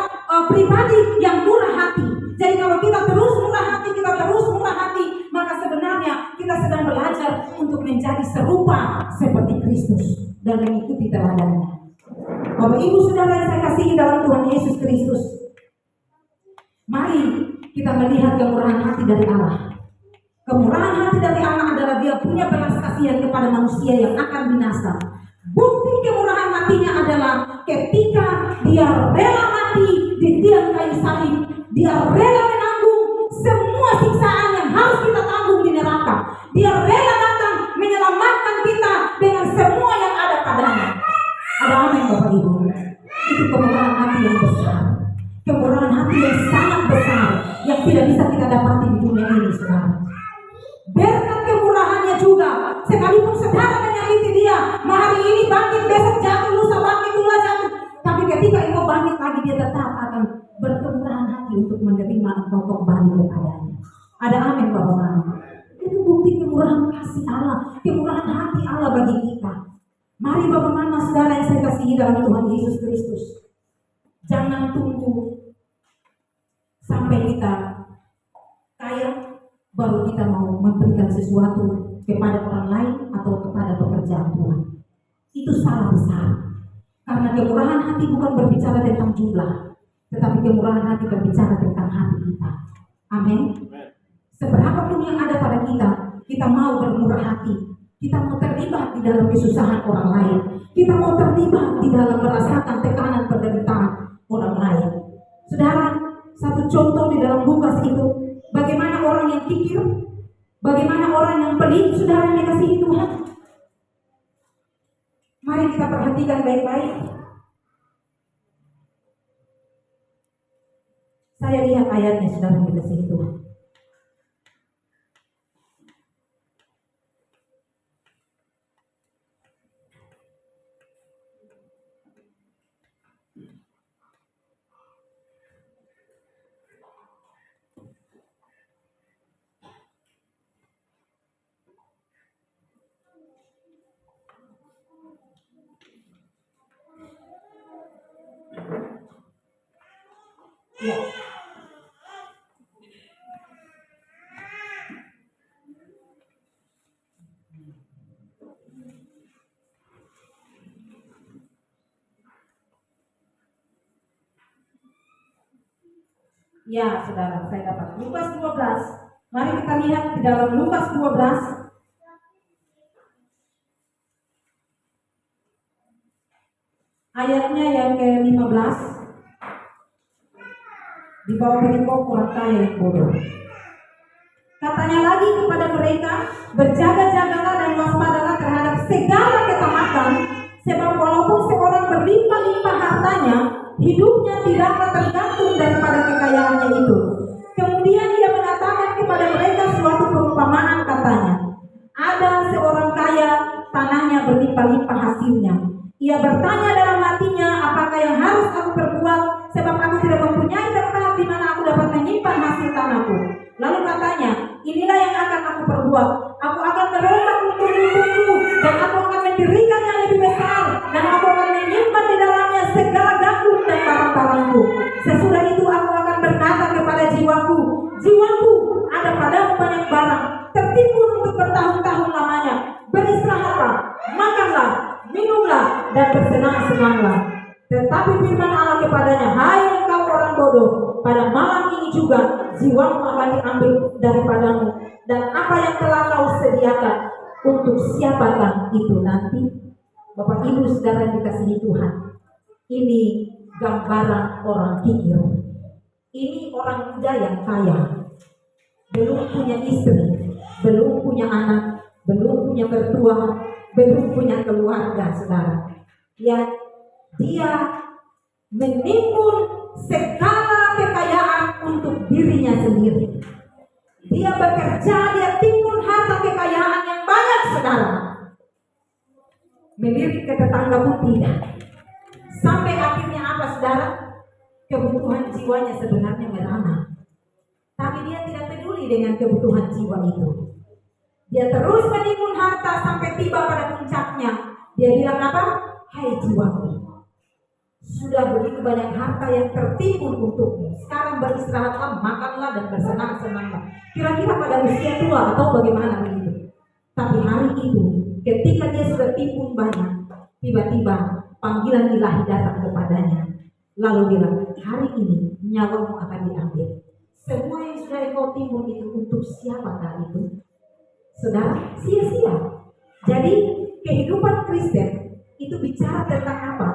pribadi yang murah hati. Jadi kalau kita terus murah hati, maka sebenarnya kita sedang belajar untuk menjadi serupa seperti Kristus dan mengikuti teladannya. Bapak Ibu Saudara yang saya kasihi dalam Tuhan Yesus Kristus, mari kita melihat kemurahan hati dari Allah. Kemurahan hati dari Allah adalah dia punya belas kasihan kepada manusia yang akan binasa. Bukti kemurahan hatinya adalah ketika dia rela mati di tiang kayu salib, dia rela menanggung semua siksaan yang harus kita tanggung di neraka. hati yang sangat besar yang tidak bisa kita dapati di dunia ini, saudara. Berkat kemurahannya juga, sekalipun saudara menyakiti dia, hari ini bangkit, besok jatuh, lusa bangkit, lusa jatuh, tapi ketika engkau bangkit lagi, dia tetap akan berkemurahan hati untuk menerima engkau kembali kepadanya. Ada amin, Bapak Mama. Itu bukti kemurahan kasih Allah, kemurahan hati Allah bagi kita. Mari Bapak Mama, saudara yang saya kasihi dalam Tuhan Yesus Kristus, jangan tunggu sampai kita kaya baru kita mau memberikan sesuatu kepada orang lain atau kepada pekerjaan Tuhan. Itu salah besar. Karena kemurahan hati bukan berbicara tentang jumlah, tetapi kemurahan hati berbicara tentang hati kita. Amin. Seberapapun yang ada pada kita, kita mau bermurah hati. Kita mau terlibat di dalam kesusahan orang lain. Kita mau terlibat di dalam merasakan tekanan penderitaan orang lain. Saudara, satu contoh di dalam Lukas itu, bagaimana orang yang kikir, bagaimana orang yang pelit, saudara yang dikasihi Tuhan. Mari kita perhatikan baik-baik. Saya lihat ayatnya, saudara yang dikasihi Tuhan. Ya. Ya, saudara, saya dapat Lukas 12. Mari kita lihat di dalam Lukas 12. Ayatnya yang ke-15. Di bawah perikop orang kaya yang bodoh. Katanya lagi kepada mereka, berjaga-jagalah dan waspadalah terhadap segala ketamakan, sebab walaupun seorang berlimpah-limpah hartanya, hidupnya tidaklah tergantung daripada kekayaannya itu. Kemudian ia mengatakan kepada mereka suatu perumpamaan, katanya, ada seorang kaya, tanahnya berlimpah-limpah hasilnya. Ia bertanya dalam hatinya, apakah yang harus aku perbuat, sebab aku tidak mempunyai tempat di mana aku dapat menyimpan hasil tanahku. Lalu katanya, inilah yang akan aku perbuat. Aku akan merombak lumbung-lumbungku dan aku akan mendirikan yang lebih besar, dan aku akan menyimpan di dalamnya segala gandum dan barang-barangku. Sesudah itu aku akan berkata kepada jiwaku, jiwaku, ada padamu banyak barang, tertimbun untuk bertahun-tahun lamanya. Beristirahatlah, makanlah, minumlah, dan bersenang-senanglah. Tetapi firman Allah kepadanya, hai engkau orang bodoh, pada malam ini juga jiwamu akan diambil daripadamu, dan apa yang telah kau sediakan, untuk siapakah itu nanti? Bapak Ibu saudara yang dikasihi Tuhan, ini gambaran orang kikir. Ini orang muda yang kaya, belum punya istri, belum punya anak, belum punya mertua, belum punya keluarga, saudara. Ya, dia menimbun segala kekayaan untuk dirinya sendiri. Dia bekerja, dia timbun harta kekayaan yang banyak, saudara. Melirik ke tetangga pun tidak. Sampai akhirnya apa, saudara? Kebutuhan jiwanya sebenarnya merana. Tapi dia tidak peduli dengan kebutuhan jiwa itu. Dia terus menimbun harta sampai tiba pada puncaknya. Dia bilang apa? Hai jiwaku, sudah begitu banyak harta yang tertimbun untukmu. Sekarang beristirahatlah, makanlah, dan bersenang-senanglah. Kira-kira pada usia tua atau bagaimana begitu. Tapi hari itu, ketika dia sudah timbun banyak, tiba-tiba panggilan ilahi datang kepadanya. Lalu bilang, hari ini nyawamu akan diambil. Semua yang sudah engkau timbun itu untuk siapakah itu? Saudara, sia-sia. Jadi kehidupan Kristen itu bicara tentang apa?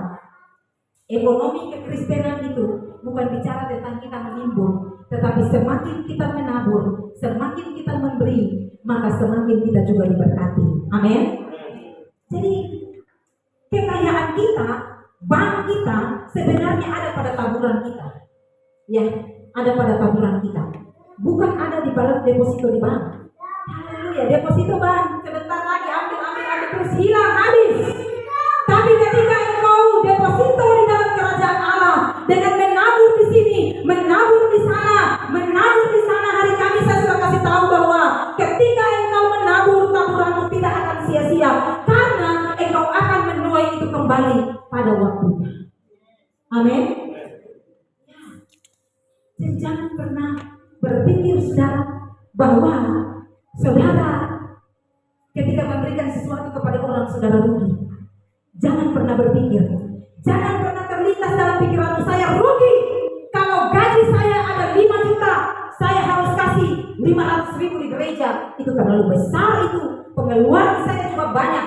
Ekonomi kekristenan itu bukan bicara tentang kita menimbun, tetapi semakin kita menabur, semakin kita memberi, maka semakin kita juga diberkati. Amin. Jadi kekayaan kita, bank kita sebenarnya ada pada taburan kita. Ya, ada pada tabungan kita. Bukan ada di balik deposito di bank. Haleluya, deposito bank sebentar lagi ambil terus hilang habis. Tapi ketika engkau deposito di dalam kerajaan Allah dengan menabur di sini, menabur di sana, hari kami saya sudah kasih tahu bahwa ketika engkau menabur, taburanmu tidak akan sia-sia karena engkau akan menuai itu kembali pada waktunya. Amin. Jadi jangan pernah berpikir saudara bahwa saudara ketika memberikan sesuatu kepada orang saudara rugi. Jangan pernah berpikir, jangan pernah terlintas dalam pikiranmu saya rugi. Kalau gaji saya ada 5 juta, saya harus kasih 500.000 di gereja. Itu terlalu besar itu. Pengeluaran saya juga banyak.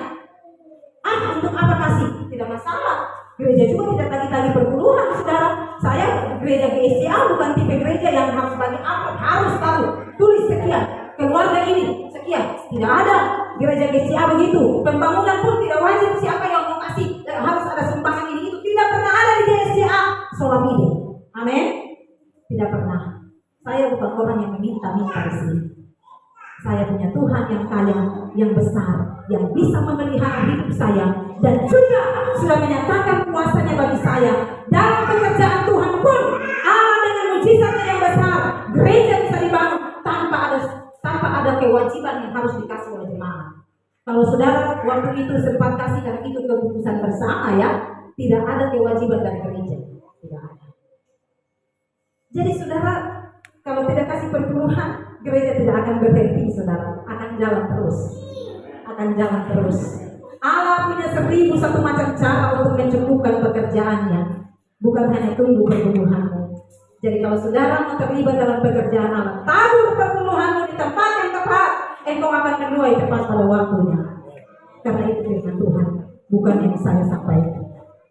Untuk apa kasih? Tidak masalah. Gereja juga tidak tagih-tagih perpuluhan, saudara. Saya gereja GSCA bukan tipe gereja yang harus bagi apa, harus tahu. Tulis sekian, keluarga ini sekian. Tidak ada gereja GSCA begitu. Pembangunan pun tidak wajib siapa yang mau kasih. Harus ada sumbangan ini itu. Tidak pernah ada di GSCA soal ini. Amin. Tidak pernah. Saya bukan orang yang meminta-minta di sini. Saya punya Tuhan yang kaya, yang besar, yang bisa memelihara hidup saya, dan juga sudah menyatakan kuasanya bagi saya. Dalam pekerjaan Tuhan pun, Allah dengan mujizatnya yang besar, gereja bisa dibangun tanpa ada kewajiban yang harus dikasih oleh jemaat. Kalau saudara waktu itu sempat kasih, karena itu keputusan bersama ya, tidak ada kewajiban dari gereja, tidak ada. Jadi saudara, kalau tidak kasih perpuluhan, gereja tidak akan berhenti, saudara, akan jalan terus. Allah punya 1001 macam cara untuk mencukupkan pekerjaannya, bukan hanya tunggu perpuluhanmu. Jadi kalau saudara mau terlibat dalam pekerjaan Allah, tabur perpuluhanmu di tempat yang tepat, engkau akan menuai tepat pada waktunya. Karena itu firman Tuhan, bukan yang saya sampaikan.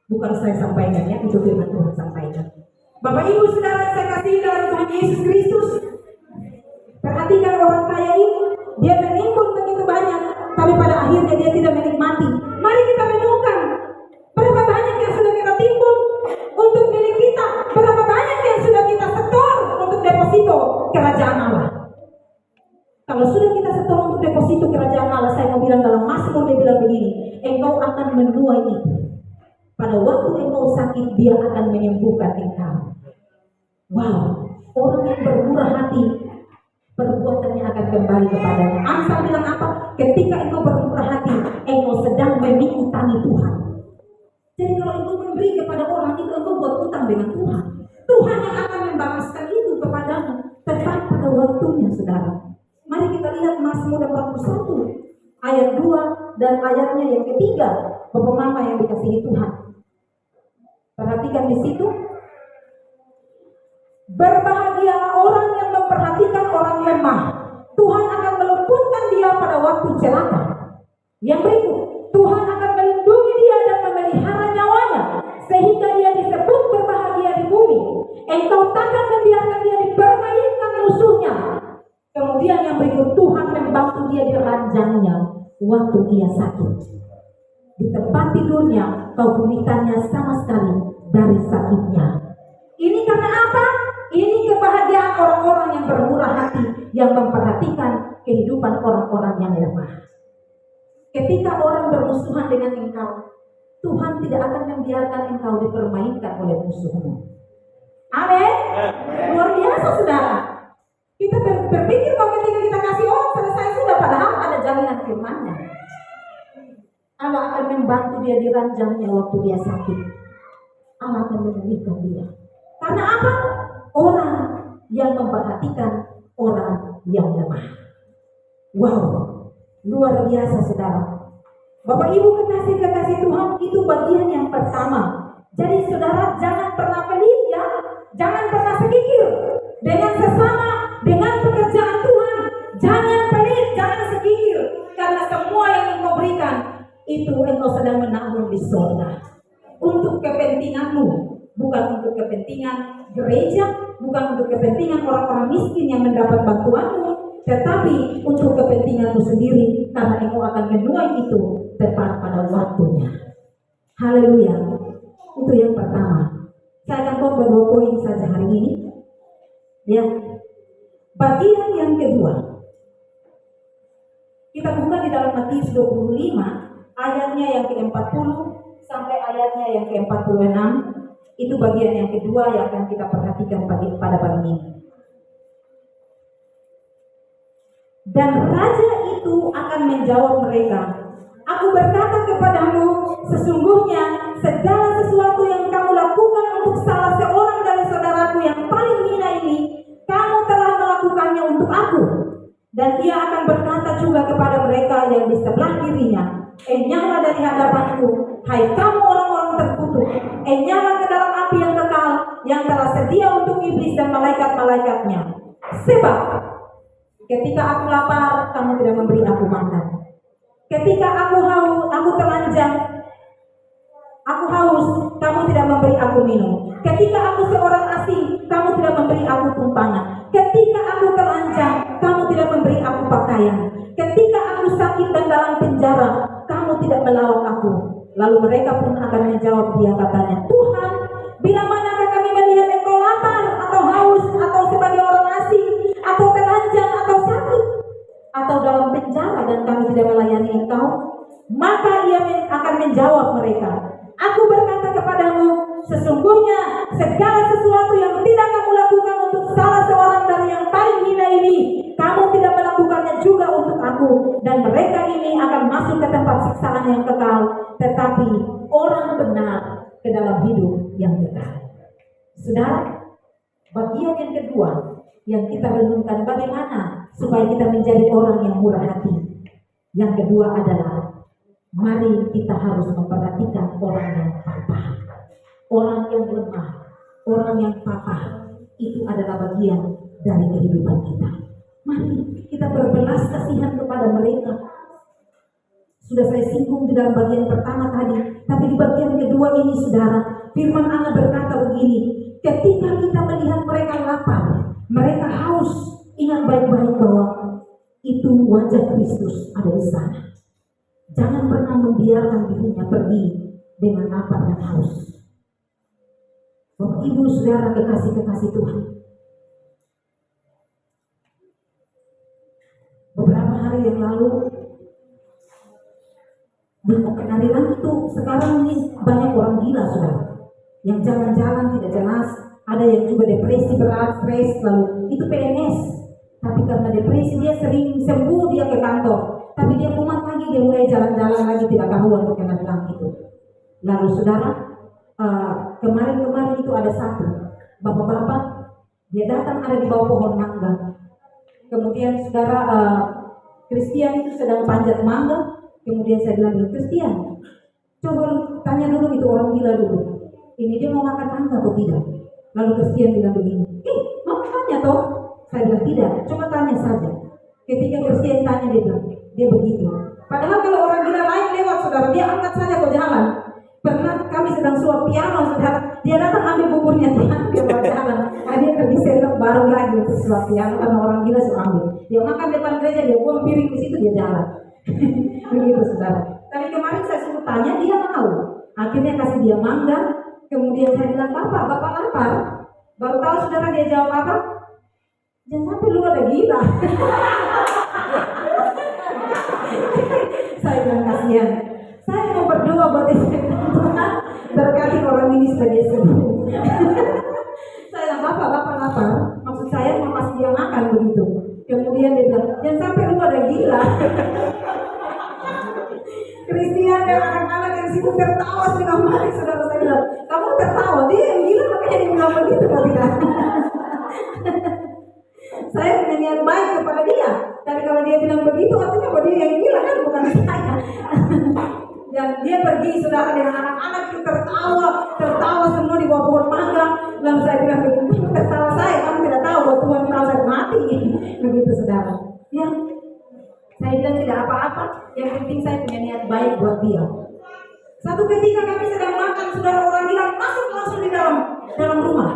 Bukan saya sampaikan ya, itu firman Tuhan sampaikan. Bapak Ibu saudara saya kasih dalam Tuhan Yesus Kristus. Perhatikan orang kaya ini, dia menimbun begitu banyak, tapi pada akhirnya dia tidak menikmati. Mari kita renungkan, berapa banyak yang sudah kita timbun untuk milik kita, berapa banyak yang sudah kita setor untuk deposito kerajaan Allah. Kalau sudah kita setor untuk deposito kerajaan Allah, saya mau bilang dalam Mazmur dia bilang begini, engkau akan menuai itu. Pada waktu engkau sakit, dia akan menyembuhkan engkau. Wow, orang yang bermurah hati, perbuatannya akan kembali kepadanya. Amsal bilang apa? Ketika engkau bermurah hati, engkau sedang meminta-minta Tuhan. Jadi kalau engkau memberi kepada orang itu, engkau buat utang dengan Tuhan. Tuhan yang akan membalaskan itu kepadamu tepat pada waktunya, saudara. Mari kita lihat Mazmur 41 ayat 2 dan ayatnya yang ketiga. Bapak mama yang dikasihi Tuhan, perhatikan di situ. Berbahagialah orang yang memperhatikan orang lemah. Tuhan akan meluputkan dia pada waktu celaka. Yang berikut, Tuhan akan melindungi dia dan memelihara nyawanya, sehingga dia disebut berbahagia di bumi. Engkau takkan membiarkan dia dipermainkan musuhnya. Kemudian yang berikut, Tuhan membantu dia di ranjangnya waktu ia sakit. Di tempat tidurnya kau pulihkannya sama sekali dari sakitnya. Ini karena apa? Ini kebahagiaan orang-orang yang bermurah hati, yang memperhatikan kehidupan orang-orang yang lemah. Ketika orang bermusuhan dengan engkau, Tuhan tidak akan membiarkan engkau dipermainkan oleh musuhmu. Amin. Luar biasa, saudara. Kita berpikir bahwa ketika kita kasih orang selesai sudah, padahal ada jaminan firman-Nya. Allah akan membantu dia di ranjangnya waktu dia sakit. Allah akan memulihkan dia. Karena apa? Orang yang memperhatikan orang yang lemah. Wow, luar biasa, saudara. Bapak Ibu kekasih Tuhan, itu bagian yang pertama. Jadi saudara jangan pernah pelit ya, jangan pernah sekikir dengan sesama, dengan pekerjaan Tuhan. Jangan pelit, jangan sekikir, karena semua yang engkau berikan itu engkau sedang menabung di surga untuk kepentinganmu, bukan untuk kepentingan gereja, bukan untuk kepentingan orang-orang miskin yang mendapat bantuanmu, tetapi untuk kepentinganmu sendiri, karena engkau akan menuai itu tepat pada waktunya. Haleluya. Itu yang pertama. Saya akan bawa 2 poin saja hari ini. Ya, bagian yang kedua, kita buka di dalam Matius 25 ayatnya yang ke-40 sampai ayatnya yang ke-46. Itu bagian yang kedua yang akan kita perhatikan pada pagi ini. Dan raja itu akan menjawab mereka, "Aku berkata kepadamu, sesungguhnya segala sesuatu yang kamu lakukan untuk salah seorang dari saudaraku yang paling hina ini, kamu telah melakukannya untuk aku." Dan ia akan berkata juga kepada mereka yang di sebelah dirinya, "Enyahlah dari hadapanku, hai kamu orang-orang terkutuk, enyahlah ke dalam api yang kekal, yang telah sedia untuk iblis dan malaikat-malaikatnya. Sebab ketika aku lapar, kamu tidak memberi aku makan. Ketika aku telanjang, aku haus, kamu tidak memberi aku minum. Ketika aku seorang asing, kamu tidak memberi aku tumpangan. Ketika aku telanjang, kamu tidak memberi aku pakaian. Ketika aku sakit dan dalam penjara, kamu tidak melawat aku." Lalu mereka pun akan menjawab dia katanya, "Tuhan, bila manakah kami melihat engkau lapar atau haus atau sebagai orang asing atau telanjang atau sakit atau dalam penjara dan kami tidak melayani engkau?" Maka ia akan menjawab mereka, "Aku berkata kepadamu, sesungguhnya segala sesuatu yang tidak kamu lakukan untuk salah seorang dari yang paling hina ini, kamu tidak melakukannya juga untuk aku." Dan mereka ini akan masuk ke tempat siksaan yang kekal, tetapi orang benar ke dalam hidup yang kekal. Saudara, bagian yang kedua yang kita renungkan, bagaimana supaya kita menjadi orang yang murah hati. Yang kedua adalah, mari kita harus memperhatikan orang yang papa, orang yang lemah, orang yang papa. Itu adalah bagian dari kehidupan kita. Mari kita berbelas kasihan kepada mereka. Sudah saya singgung di dalam bagian pertama tadi, tapi di bagian kedua ini, saudara, firman Allah berkata begini, ketika kita melihat mereka lapar, mereka haus, ingat baik-baik bahwa itu wajah Kristus ada di sana. Jangan pernah membiarkan dirinya pergi dengan lapar dan haus. Bapak Ibu Saudara kekasih-kekasih Tuhan, beberapa hari yang lalu di Penariran itu sekarang ini banyak orang gila, saudara, yang jalan-jalan tidak jelas. Ada yang juga depresi berat, stres, lalu itu PNS. Tapi karena depresi dia sering sembuh, dia ke kantor. Tapi dia kumat lagi, dia mulai jalan-jalan lagi, tidak karuan untuk Penariran itu. Lalu saudara, kemarin-kemarin itu ada satu bapak-bapak, dia datang ada di bawah pohon mangga. Kemudian saudara, Christian itu sedang panjat mangga. Kemudian saya bilang, "Christian, coba tanya dulu itu orang gila dulu. Ini dia mau makan mangga atau tidak?" Lalu Christian bilang begini, "Mau tanya toh?" Saya bilang, "Tidak, coba tanya saja." Ketika Christian tanya, dia bilang, dia begitu. Padahal kalau orang gila lain lewat, saudara, dia angkat saja ke jalan. Pernah kami sedang suap piano, saudara, dia datang ambil buburnya, dia buat jalan. Dia pergi sendok baru lagi untuk suap piano karena orang gila suka ambil. Dia makan depan gereja, dia buang piring di situ, dia jalan. Begitu, saudara. Tapi kemarin saya suruh tanya, dia mau. Akhirnya kasih dia mangga. Kemudian saya bilang, "Bapak lapar?" Baru tahu saudara dia jawab apa? "Jangan sampai lu ada gila." Saya bilang, kasihan. Saya mau berdoa buat istri Tuhan, berkati orang ini sebagai sembuh. Saya bilang, "Bapak lapar?" Maksud saya mau kasih dia makan begitu. Kemudian dia bilang, "Jangan sampai lu ada gila." Christian dan anak-anak yang situ tertawa setengah mati, saudara. Saya bilang, "Kamu tertawa, dia yang gila makanya dia bilang begitu." Saya punya niat baik kepada dia. Tapi kalau dia bilang begitu, artinya bahwa dia yang gila kan, bukan saya. Dan dia pergi, saudara, dengan anak-anak itu tertawa semua di bawah pohon mangga. Lalu saya bilang, "Begitu tertawa saya, kamu tidak tahu bahwa Tuhan tahu saya mati." Begitu, saudara. Ya, saya bilang tidak apa-apa. Yang penting saya punya niat baik buat dia. Satu ketika kami sedang makan, saudara, orang gila masuk langsung di dalam rumah.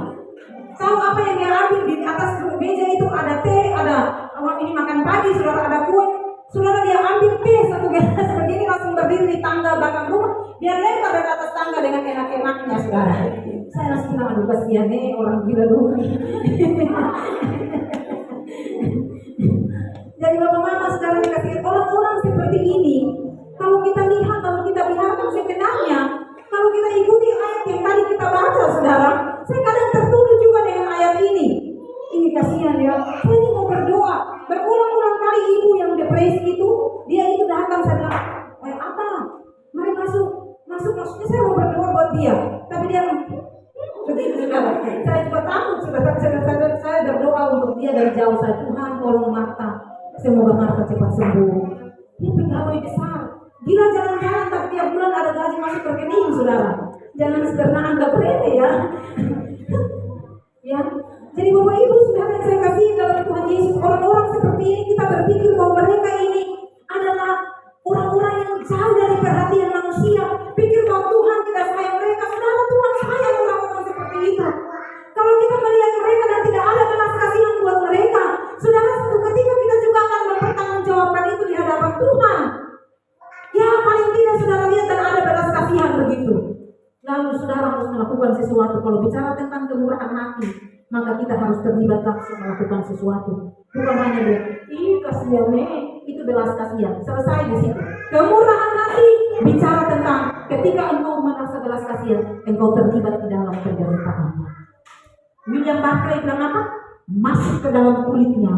Tahu apa yang dia ambil? Di atas meja itu ada teh, ada ini makan pagi, saudara, ada kue. Saudara, dia ambil teh satu gelas begini, langsung berdiri di tangga belakang rumah. Dia lempar dari atas tangga dengan enak-enaknya, saudara. Saya langsung bilang, "Aduh kasihan nih orang gila dulu." saya ini mau berdoa. Berulang-ulang kali ibu yang depresi itu, dia itu datang, saya bilang, apa? Mari masuk, maksudnya saya mau berdoa buat dia. Tapi dia begitu saudara. Saya juga takut, saya berdoa untuk dia dari jauh. Saya, Tuhan tolong Marta, semoga Marta cepat sembuh. Dia pegawai besar, gila jalan-jalan, tapi tiap bulan ada gaji masuk rekening, saudara. Jangan sederhana anggap remeh ya. Ya, jadi Bapak Ibu saudara yang saya kasih dalam Tuhan Yesus, orang-orang seperti ini kita berpikir bahwa mereka ini adalah orang-orang yang jauh dari perhatian manusia. Pikir bahwa Tuhan tidak sayang mereka. Saudara, Tuhan sayang orang-orang seperti itu. Kalau kita melihat mereka dan tidak ada belas kasihan buat mereka, saudara, suatu ketika kita juga akan mempertanggungjawabkan itu di hadapan Tuhan. Ya, paling tidak saudara lihat dan ada belas kasihan begitu. Lalu saudara harus melakukan sesuatu. Kalau bicara tentang kemurahan hati, maka kita harus terlibat langsung melakukan sesuatu. Bukan hanya lihat, kasihan itu belas kasihan. Selesai di situ. Kemurahan hati bicara tentang ketika engkau merasa belas kasihan, engkau terlibat di dalam penderitaan. William Barclay bilang apa? Masuk ke dalam kulitnya,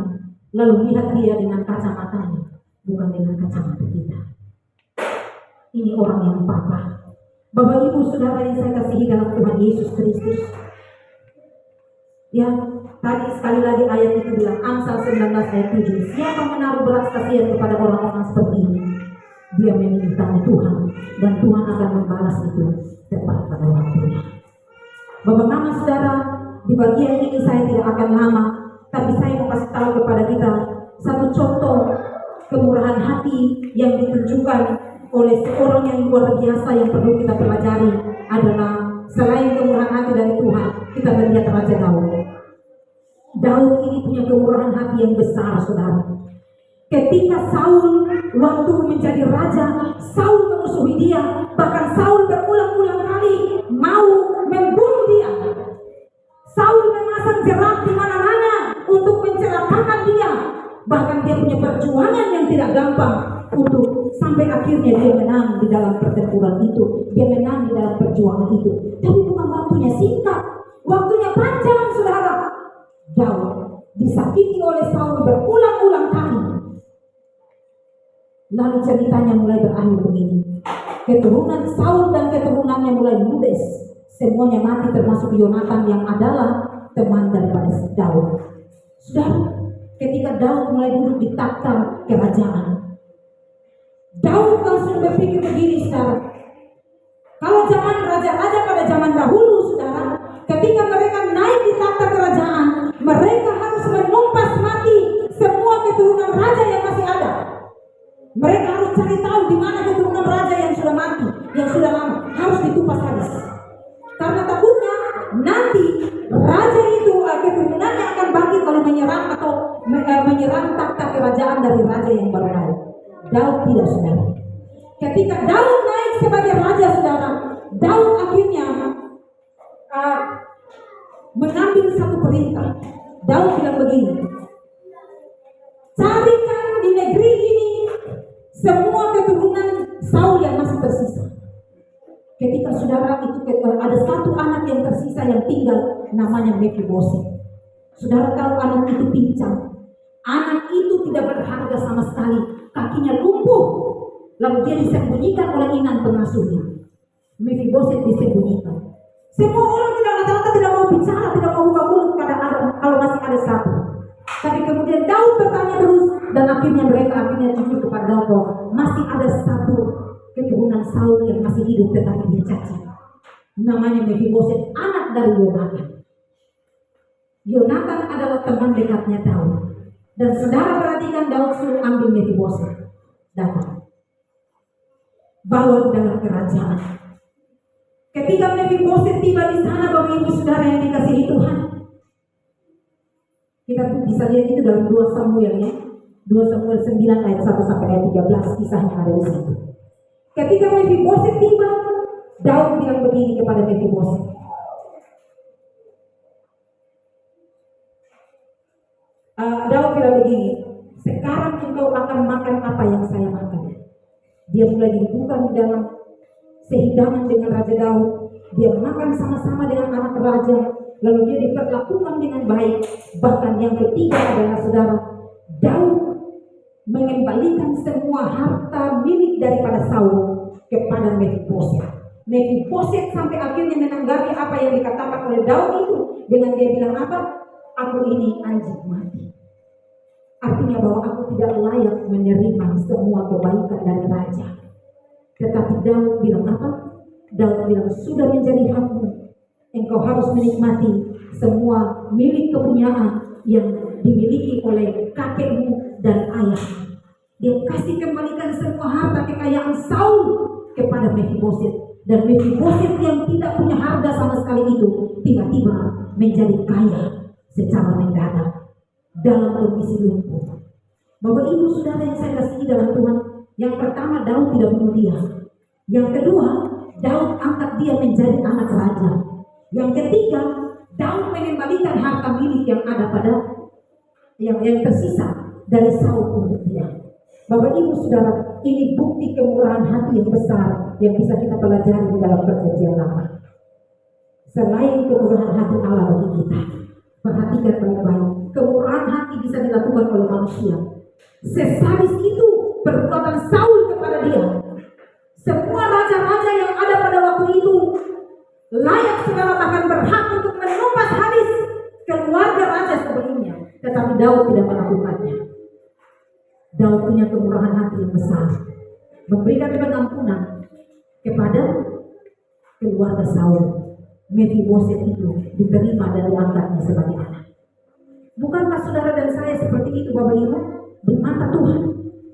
lalu lihat dia dengan kacamatanya, bukan dengan kacamata kita. Ini orang yang papa. Bapak Ibu saudara yang saya kasihi dalam Tuhan Yesus Kristus. Ya, tadi sekali lagi ayat itu bilang, Amsal 19 ayat 7. Siapa menaruh belas kasihan kepada orang-orang seperti ini, dia meminta Tuhan, dan Tuhan akan membalas itu tepat pada waktunya. Bapak Mama saudara, di bagian ini saya tidak akan lama, tapi saya mau kasih tahu kepada kita satu contoh kemurahan hati yang ditunjukkan oleh seorang yang luar biasa yang perlu kita pelajari adalah selain kemurahan hati dari Tuhan, kita melihat Raja Daud. Daud ini punya kemurahan hati yang besar, saudara. Ketika Saul waktu menjadi raja, Saul memusuhi dia, bahkan Saul berulang-ulang kali mau membunuh dia. Saul memasang jerat di mana-mana untuk mencelakakan dia. Bahkan dia punya perjuangan yang tidak gampang untuk sampai akhirnya dia menang di dalam pertempuran itu, dia menang di dalam perjuangan itu. Tapi bukan waktunya singkat, waktunya panjang, saudara. Daud disakiti oleh Saul berulang-ulang kali. Lalu ceritanya mulai berakhir begini. Keturunan Saul dan keturunannya mulai ludes. Semuanya mati termasuk Yonatan yang adalah teman daripada Daud. Saudara, ketika Daud mulai duduk di takhta kerajaan, Daud langsung berpikir begini, saudara. Kalau zaman raja-raja pada zaman dahulu, saudara, ketika mereka naik di takhta kerajaan, mereka harus menumpas mati semua keturunan raja yang masih ada. Mereka harus cari tahu di mana keturunan raja yang sudah mati, yang sudah lama, harus ditumpas habis. Karena takutnya nanti raja itu keturunannya akan bangkit kalau menyerang atau menyerang takhta kerajaan dari raja yang baru naik. Daud tidak, saudara. Ketika Daud naik sebagai raja, saudara, Daud akhirnya mengambil satu perintah. Daud bilang begini, carikan di negeri ini semua keturunan Saul yang masih tersisa. Ketika saudara itu ada satu anak yang tersisa yang tinggal, namanya Mephibosheth. Saudara tahu anak itu pincang. Anak itu tidak berharga sama sekali, kakinya lumpuh. Lalu dia disembunyikan oleh inang pengasuhnya. Mephibosheth disembunyikan. Semua orang rata-rata tidak mau bicara, tidak mau buka mulut kalau masih ada satu. Tapi kemudian Daud bertanya terus, dan akhirnya mereka jujur kepada Daud bahwa masih ada satu keturunan Saul yang masih hidup tetapi dia cacat. Namanya Mephibosheth, anak dari Yonatan. Yonatan adalah teman dekatnya Daud. Dan saudara perhatikan, Daud suruh ambil Mephibosheth, datang, bawa ke dalam kerajaan. Ketika Mephibosheth tiba di sana, Bapak Ibu saudara yang dikasihi Tuhan, kita bisa lihat itu dalam 2 Samuel ya, 2 Samuel 9 ayat 1 sampai ayat 13, kisahnya ada di situ. Ketika Mephibosheth tiba, Daud bilang begini kepada Mephibosheth, Daud bilang begini, sekarang engkau akan makan apa yang saya makan. Dia mulai dibuka di dalam sehidangan dengan Raja Daud. Dia makan sama-sama dengan anak raja. lalu dia diperlakukan dengan baik. Bahkan yang ketiga adalah saudara, Daud mengembalikan semua harta milik daripada Saul kepada Mephiboset. Mephiboset sampai akhirnya menanggapi apa yang dikatakan oleh Daud itu dengan dia bilang apa? Aku ini anjing mati. Artinya bahwa aku tidak layak menerima semua kebaikan dari raja. Tetapi Daud bilang apa? Daud bilang, sudah menjadi hakmu. Engkau harus menikmati semua milik kepunyaan yang dimiliki oleh kakekmu dan ayahmu. Dia kasih kembalikan semua harta kekayaan Saul kepada Mephiboset. Dan Mephiboset yang tidak punya harga sama sekali itu tiba-tiba menjadi kaya secara mendadak dalam kondisi lumpuh. Bapak Ibu Saudara yang saya kasihi dalam Tuhan, yang pertama Daud tidak bunuh dia. Yang kedua, Daud angkat dia menjadi anak raja. Yang ketiga, Daud mengembalikan harta milik yang ada pada yang tersisa dari Saul untuk dia. Bapak Ibu Saudara, ini bukti kemurahan hati yang besar yang bisa kita pelajari di dalam Perjanjian Lama. Selain kemurahan hati Allah bagi kita, perhatikan baik-baik, kemurahan hati bisa dilakukan oleh manusia. Sesadis itu perbuatan Saul kepada dia. Semua raja-raja yang ada pada waktu itu layak segala bahkan berhak untuk menumpas habis keluarga raja sebelumnya, tetapi Daud tidak melakukannya. Daud punya kemurahan hati yang besar, memberikan pengampunan kepada keluarga Saul. Mephiboset itu diterima dan diangkatnya sebagai anak. Bukankah saudara dan saya seperti itu, Bapak Ibu? Di mata Tuhan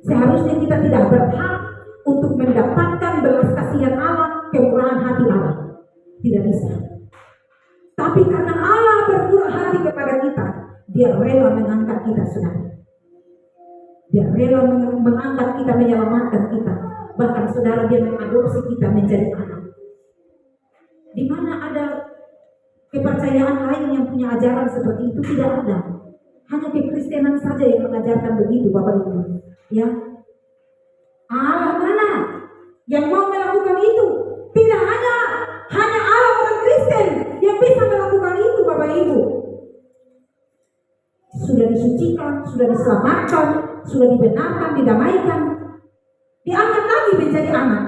seharusnya kita tidak berhak untuk mendapatkan belas kasihan Allah, kemurahan hati Allah. Tidak bisa. Tapi karena Allah bermurah hati kepada kita, dia rela mengangkat kita, saudara. Dia rela mengangkat kita, menyelamatkan kita. Bahkan saudara, dia mengadopsi kita menjadi anak. Di mana ada kepercayaan lain yang punya ajaran seperti itu? Tidak ada. Hanya kekristenan saja yang mengajarkan begitu, Bapak Ibu. Ya, Allah mana yang mau melakukan itu? Tidak ada. Hanya Allah orang Kristen yang bisa melakukan itu, Bapak Ibu. Sudah disucikan, sudah diselamatkan, sudah dibenarkan, didamaikan, diangkat lagi menjadi anak.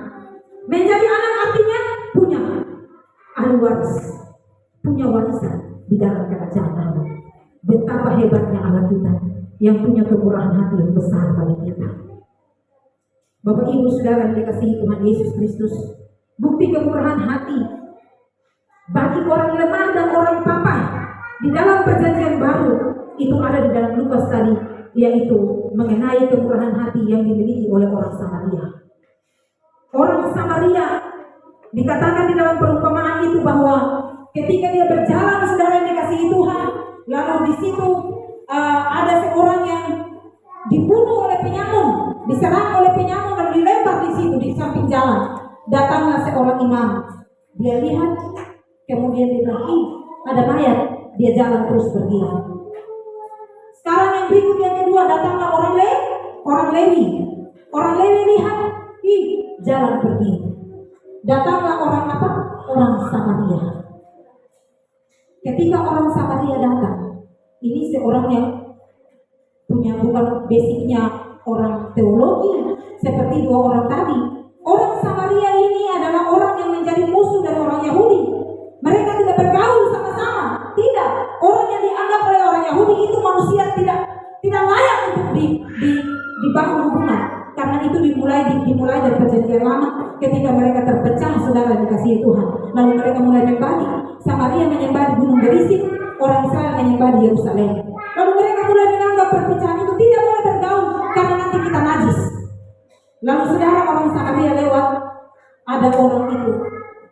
Menjadi anak artinya punya ahli waris, punya warisan di dalam kerajaan Allah. Betapa hebatnya Allah kita yang punya kemurahan hati yang besar bagi kita. Bapak Ibu Saudara yang dikasihi Tuhan Yesus Kristus, bukti kemurahan hati bagi orang lemah dan orang papa di dalam Perjanjian Baru itu ada di dalam Lukas tadi, yaitu mengenai kemurahan hati yang dimiliki oleh orang Samaria. Orang Samaria dikatakan di dalam perumpamaan itu bahwa ketika dia berjalan, saudara yang dikasihi Tuhan, lalu di situ ada seorang yang dibunuh oleh penyamun, diserang oleh penyamun dan dilempar di situ di samping jalan. Datanglah seorang imam, dia lihat, kemudian dia bilang, ada mayat, dia jalan terus pergi. Sekarang yang berikut yang kedua, datanglah orang Lewi. Orang Lewi lihat, jalan pergi. Datanglah orang apa? Orang Samaria. Ketika orang Samaria datang, ini seorang yang punya bukan basicnya orang teologi seperti dua orang tadi. Orang Samaria ini adalah orang yang menjadi musuh dari orang Yahudi. Mereka tidak bergaul sama-sama. Tidak. Orang yang dianggap oleh orang Yahudi itu manusia tidak layak untuk dibangun hubungan. Karena itu dimulai dari Perjanjian Lama ketika mereka terpecah, saudara dikasihi Tuhan. Lalu mereka mulai membagi. Samaria menyembah di Gunung Gerizim, orang Israel menyembah di Yerusalem. Lalu mereka mulai menganggap perpecahan itu tidak boleh bergaul karena nanti kita najis. Lalu saudara, orang Samaria lewat, ada orang itu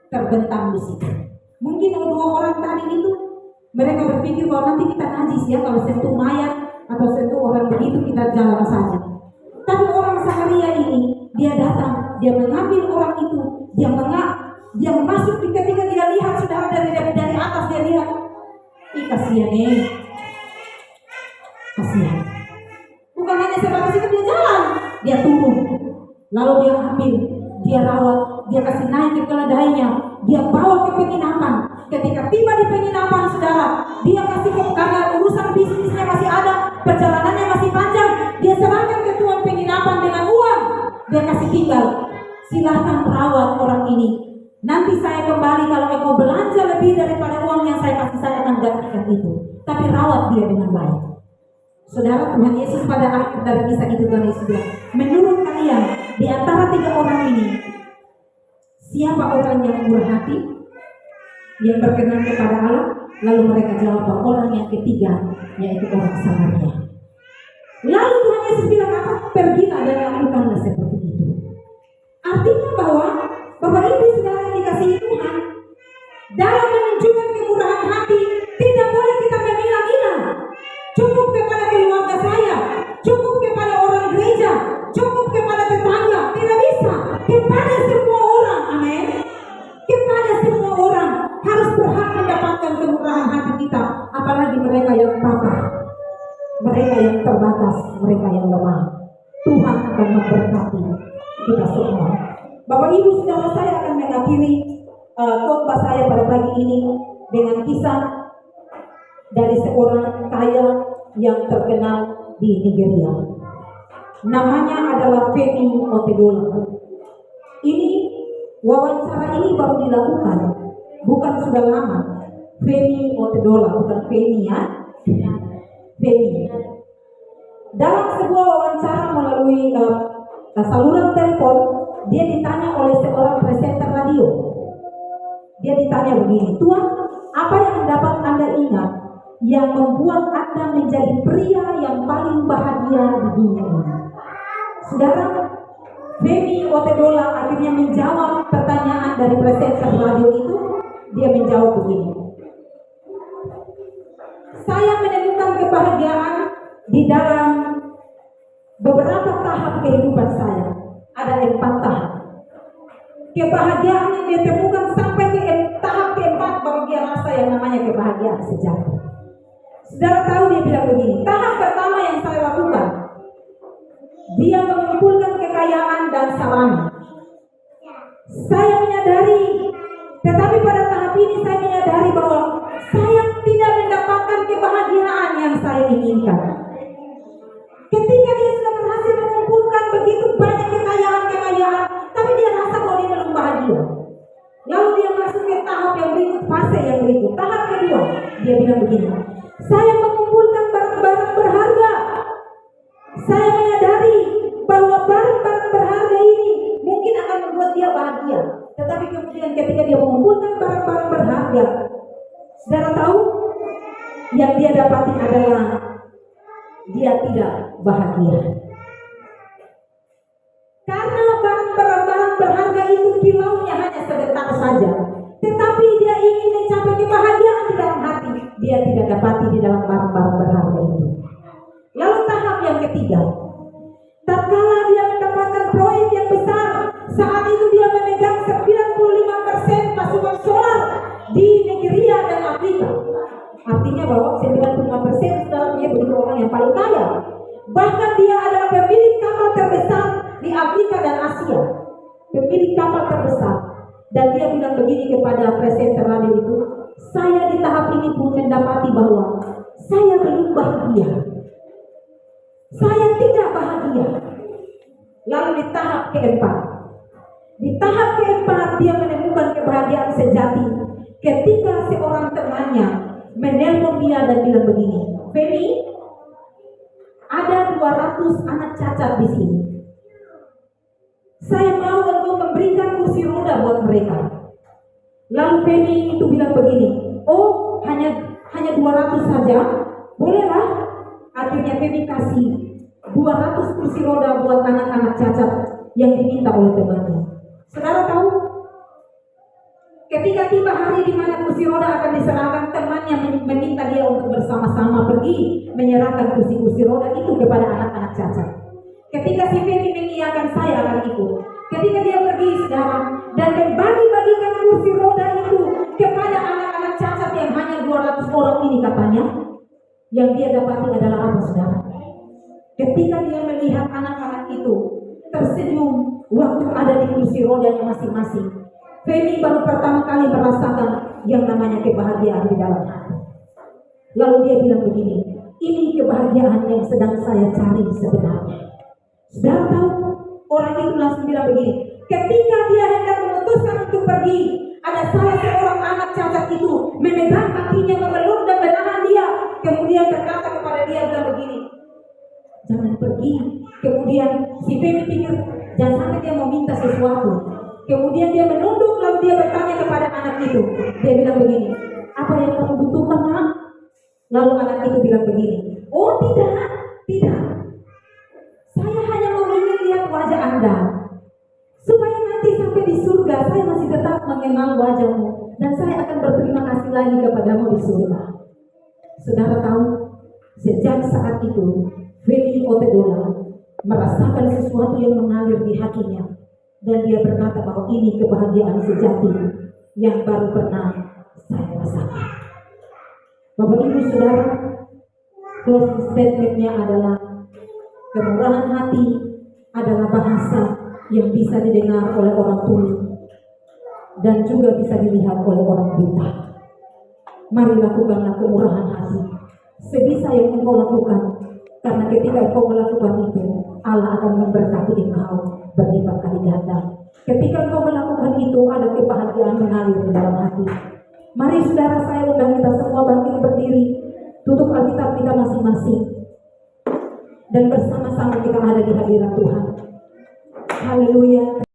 terbentang di situ. Mungkin dua orang tadi itu mereka berpikir bahwa nanti kita najis ya, kalau sentuh mayat atau sentuh orang begitu kita jalan saja. Tapi orang Samaria ini, dia datang, dia mengambil orang itu, dia masuk ketika dia lihat, saudara, dari atas dia lihat, kasihan kasihan. Bukan hanya sebatas itu dia jalan, dia turun, lalu dia ambil, dia rawat, dia kasih naik ke keledainya, dia bawa ke penginapan. Ketika tiba di penginapan, saudara, dia kasih karena urusan bisnisnya masih ada, perjalanannya masih panjang, dia serahkan ke tuan penginapan dengan uang. Dia kasih tinggal, silahkan rawat orang ini. Nanti saya kembali kalau engkau belanja lebih daripada uang yang saya kasih, saya akan gantikan itu. Tapi rawat dia dengan baik. Saudara, Tuhan Yesus pada akhir dari kisah itu Tuhan Yesus bilang, menurut kalian di antara 3 orang ini, siapa orang yang murah hati, yang berkenan kepada Allah? Lalu mereka jawab, orang yang ketiga, yaitu orang Samaria. Lalu Tuhan Yesus bilang apa? Pergilah dan lakukanlah seperti itu. Artinya bahwa Bapak Ibu Saudara yang dikasihi Tuhan, dalam menunjukkan kemurahan hati, tidak boleh kita memilah-milah. Cukup kepada keluarga saya, cukup kepada orang gereja, cukup kepada tetangga, tidak bisa. Kepada semua orang, amin. Kepada semua orang harus berhak mendapatkan kemurahan hati kita, apalagi mereka yang papa, mereka yang terbatas, mereka yang lemah. Tuhan akan memberkati kita semua. Bapak Ibu Saudara, saya akan mengakhiri khotbah saya pada pagi ini dengan kisah dari seorang kaya yang terkenal di Nigeria. Namanya adalah Femi Otedola. Ini wawancara ini baru dilakukan, bukan sudah lama. Femi Otedola, bukan Femi ya, Femi. Dalam sebuah wawancara melalui saluran telepon, dia ditanya oleh seorang presenter radio. Dia ditanya begini, Tuan, apa yang dapat Anda ingat yang membuat Anda menjadi pria yang paling bahagia di dunia ini? Saudara, Femi Otedola akhirnya menjawab pertanyaan dari presenter radio itu. Dia menjawab begini, saya menemukan kebahagiaan di dalam beberapa tahap kehidupan saya. Ada 4 tahap. Kebahagiaan yang dia temukan sampai ke tahap keempat, baru dia rasa yang namanya kebahagiaan sejati. Saudara tahu, dia bilang begini, tahap pertama yang saya lakukan, dia mengumpulkan kekayaan dan sarana. Saya menyadari, tetapi pada tahap ini saya menyadari bahwa saya tidak mendapatkan kebahagiaan yang saya inginkan. Ketika dia sudah berhasil mengumpulkan begitu banyak kekayaan, tapi dia rasa bahwa dia belum bahagia. Lalu dia masuk ke tahap yang berikut, fase yang berikut. Tahap kedua, dia bilang begini, saya mengumpulkan barang-barang berharga. Saya menyadari bahwa barang-barang berharga ini mungkin akan membuat dia bahagia. Tetapi kemudian ketika dia mengumpulkan barang-barang berharga, saudara tahu, yang dia dapati adalah dia tidak bahagia. Karena barang-barang berharga itu kilaunya hanya sebentar saja, tetapi dia ingin mencapai kebahagiaan di dalam hati, dia tidak dapati di dalam barang-barang berharga itu. Lalu tahap yang ketiga, tatkala dia mendapatkan proyek yang besar, saat itu dia memegang 95% pasukan solar di Nigeria dan Afrika. Artinya bahwa 95% sudah dia begitu orang yang paling kaya. Bahkan dia adalah pemilik kapal terbesar di Afrika dan Asia. Pemilik kapal terbesar. Dan dia bilang begini kepada presenter radio itu, saya di tahap ini pun mendapati bahwa saya belum bahagia. Saya tidak bahagia. Lalu di tahap keempat, dia menemukan kebahagiaan sejati ketika seorang temannya menelpon dia dan bilang begini, Femi, ada 200 anak cacat di sini. Saya mau engkau memberikan kursi roda buat mereka. Lalu Femi itu bilang begini, oh hanya 200 saja, bolehlah. Akhirnya Femi kasih 200 kursi roda buat anak-anak cacat yang diminta oleh temannya. Saudara tahu, ketika tiba hari di mana kursi roda akan diserahkan, temannya meminta dia untuk bersama-sama pergi menyerahkan kursi roda itu kepada anak-anak cacat. Ketika si Femi mengiyakan, saya akan ikut. Ketika dia pergi, saudara, dan membagi-bagikan kursi roda itu kepada anak-anak cacat yang hanya 200 orang ini katanya, yang dia dapati adalah apa, saudara? Ketika dia melihat anak-anak itu tersenyum waktu ada di kursi rodanya masing-masing, Femi baru pertama kali merasakan yang namanya kebahagiaan di dalam hati. Lalu dia bilang begini, ini kebahagiaan yang sedang saya cari sebenarnya. Saudara tahu, orang itu langsung bilang begini, ketika dia hendak memutuskan untuk pergi, ada salah seorang anak cacat itu memegang kakinya, memeluk dan menahan dia. Kemudian berkata kepada dia, bilang begini, jangan pergi. Kemudian si Femi pikir, jangan sampai dia mau minta sesuatu. Kemudian dia menunduk, lalu dia bertanya kepada anak itu. Dia bilang begini, apa yang kamu butuhkan, nak? Lalu anak itu bilang begini, oh tidak. Saya hanya mau ingin lihat wajah Anda, supaya nanti sampai di surga saya masih tetap mengenal wajahmu, dan saya akan berterima kasih lagi kepadamu di surga. Saudara tahu, sejak saat itu Femi Otedola merasakan sesuatu yang mengalir di hatinya, dan dia berkata bahwa ini kebahagiaan sejati yang baru pernah saya rasakan. Bapak Ibu Saudara, closing statementnya adalah kemurahan hati adalah bahasa yang bisa didengar oleh orang tuli dan juga bisa dilihat oleh orang buta. Mari lakukanlah kemurahan hati sebisa yang engkau lakukan, karena ketika engkau melakukan itu, Allah akan memberkati engkau berlipat kali ganda. Ketika engkau melakukan itu, ada kebahagiaan mengalir di dalam hati. Mari saudara, saya undang kita semua bangkit berdiri, tutup Alkitab kita masing-masing, dan bersama-sama kita ada di hadirat Tuhan. Haleluya.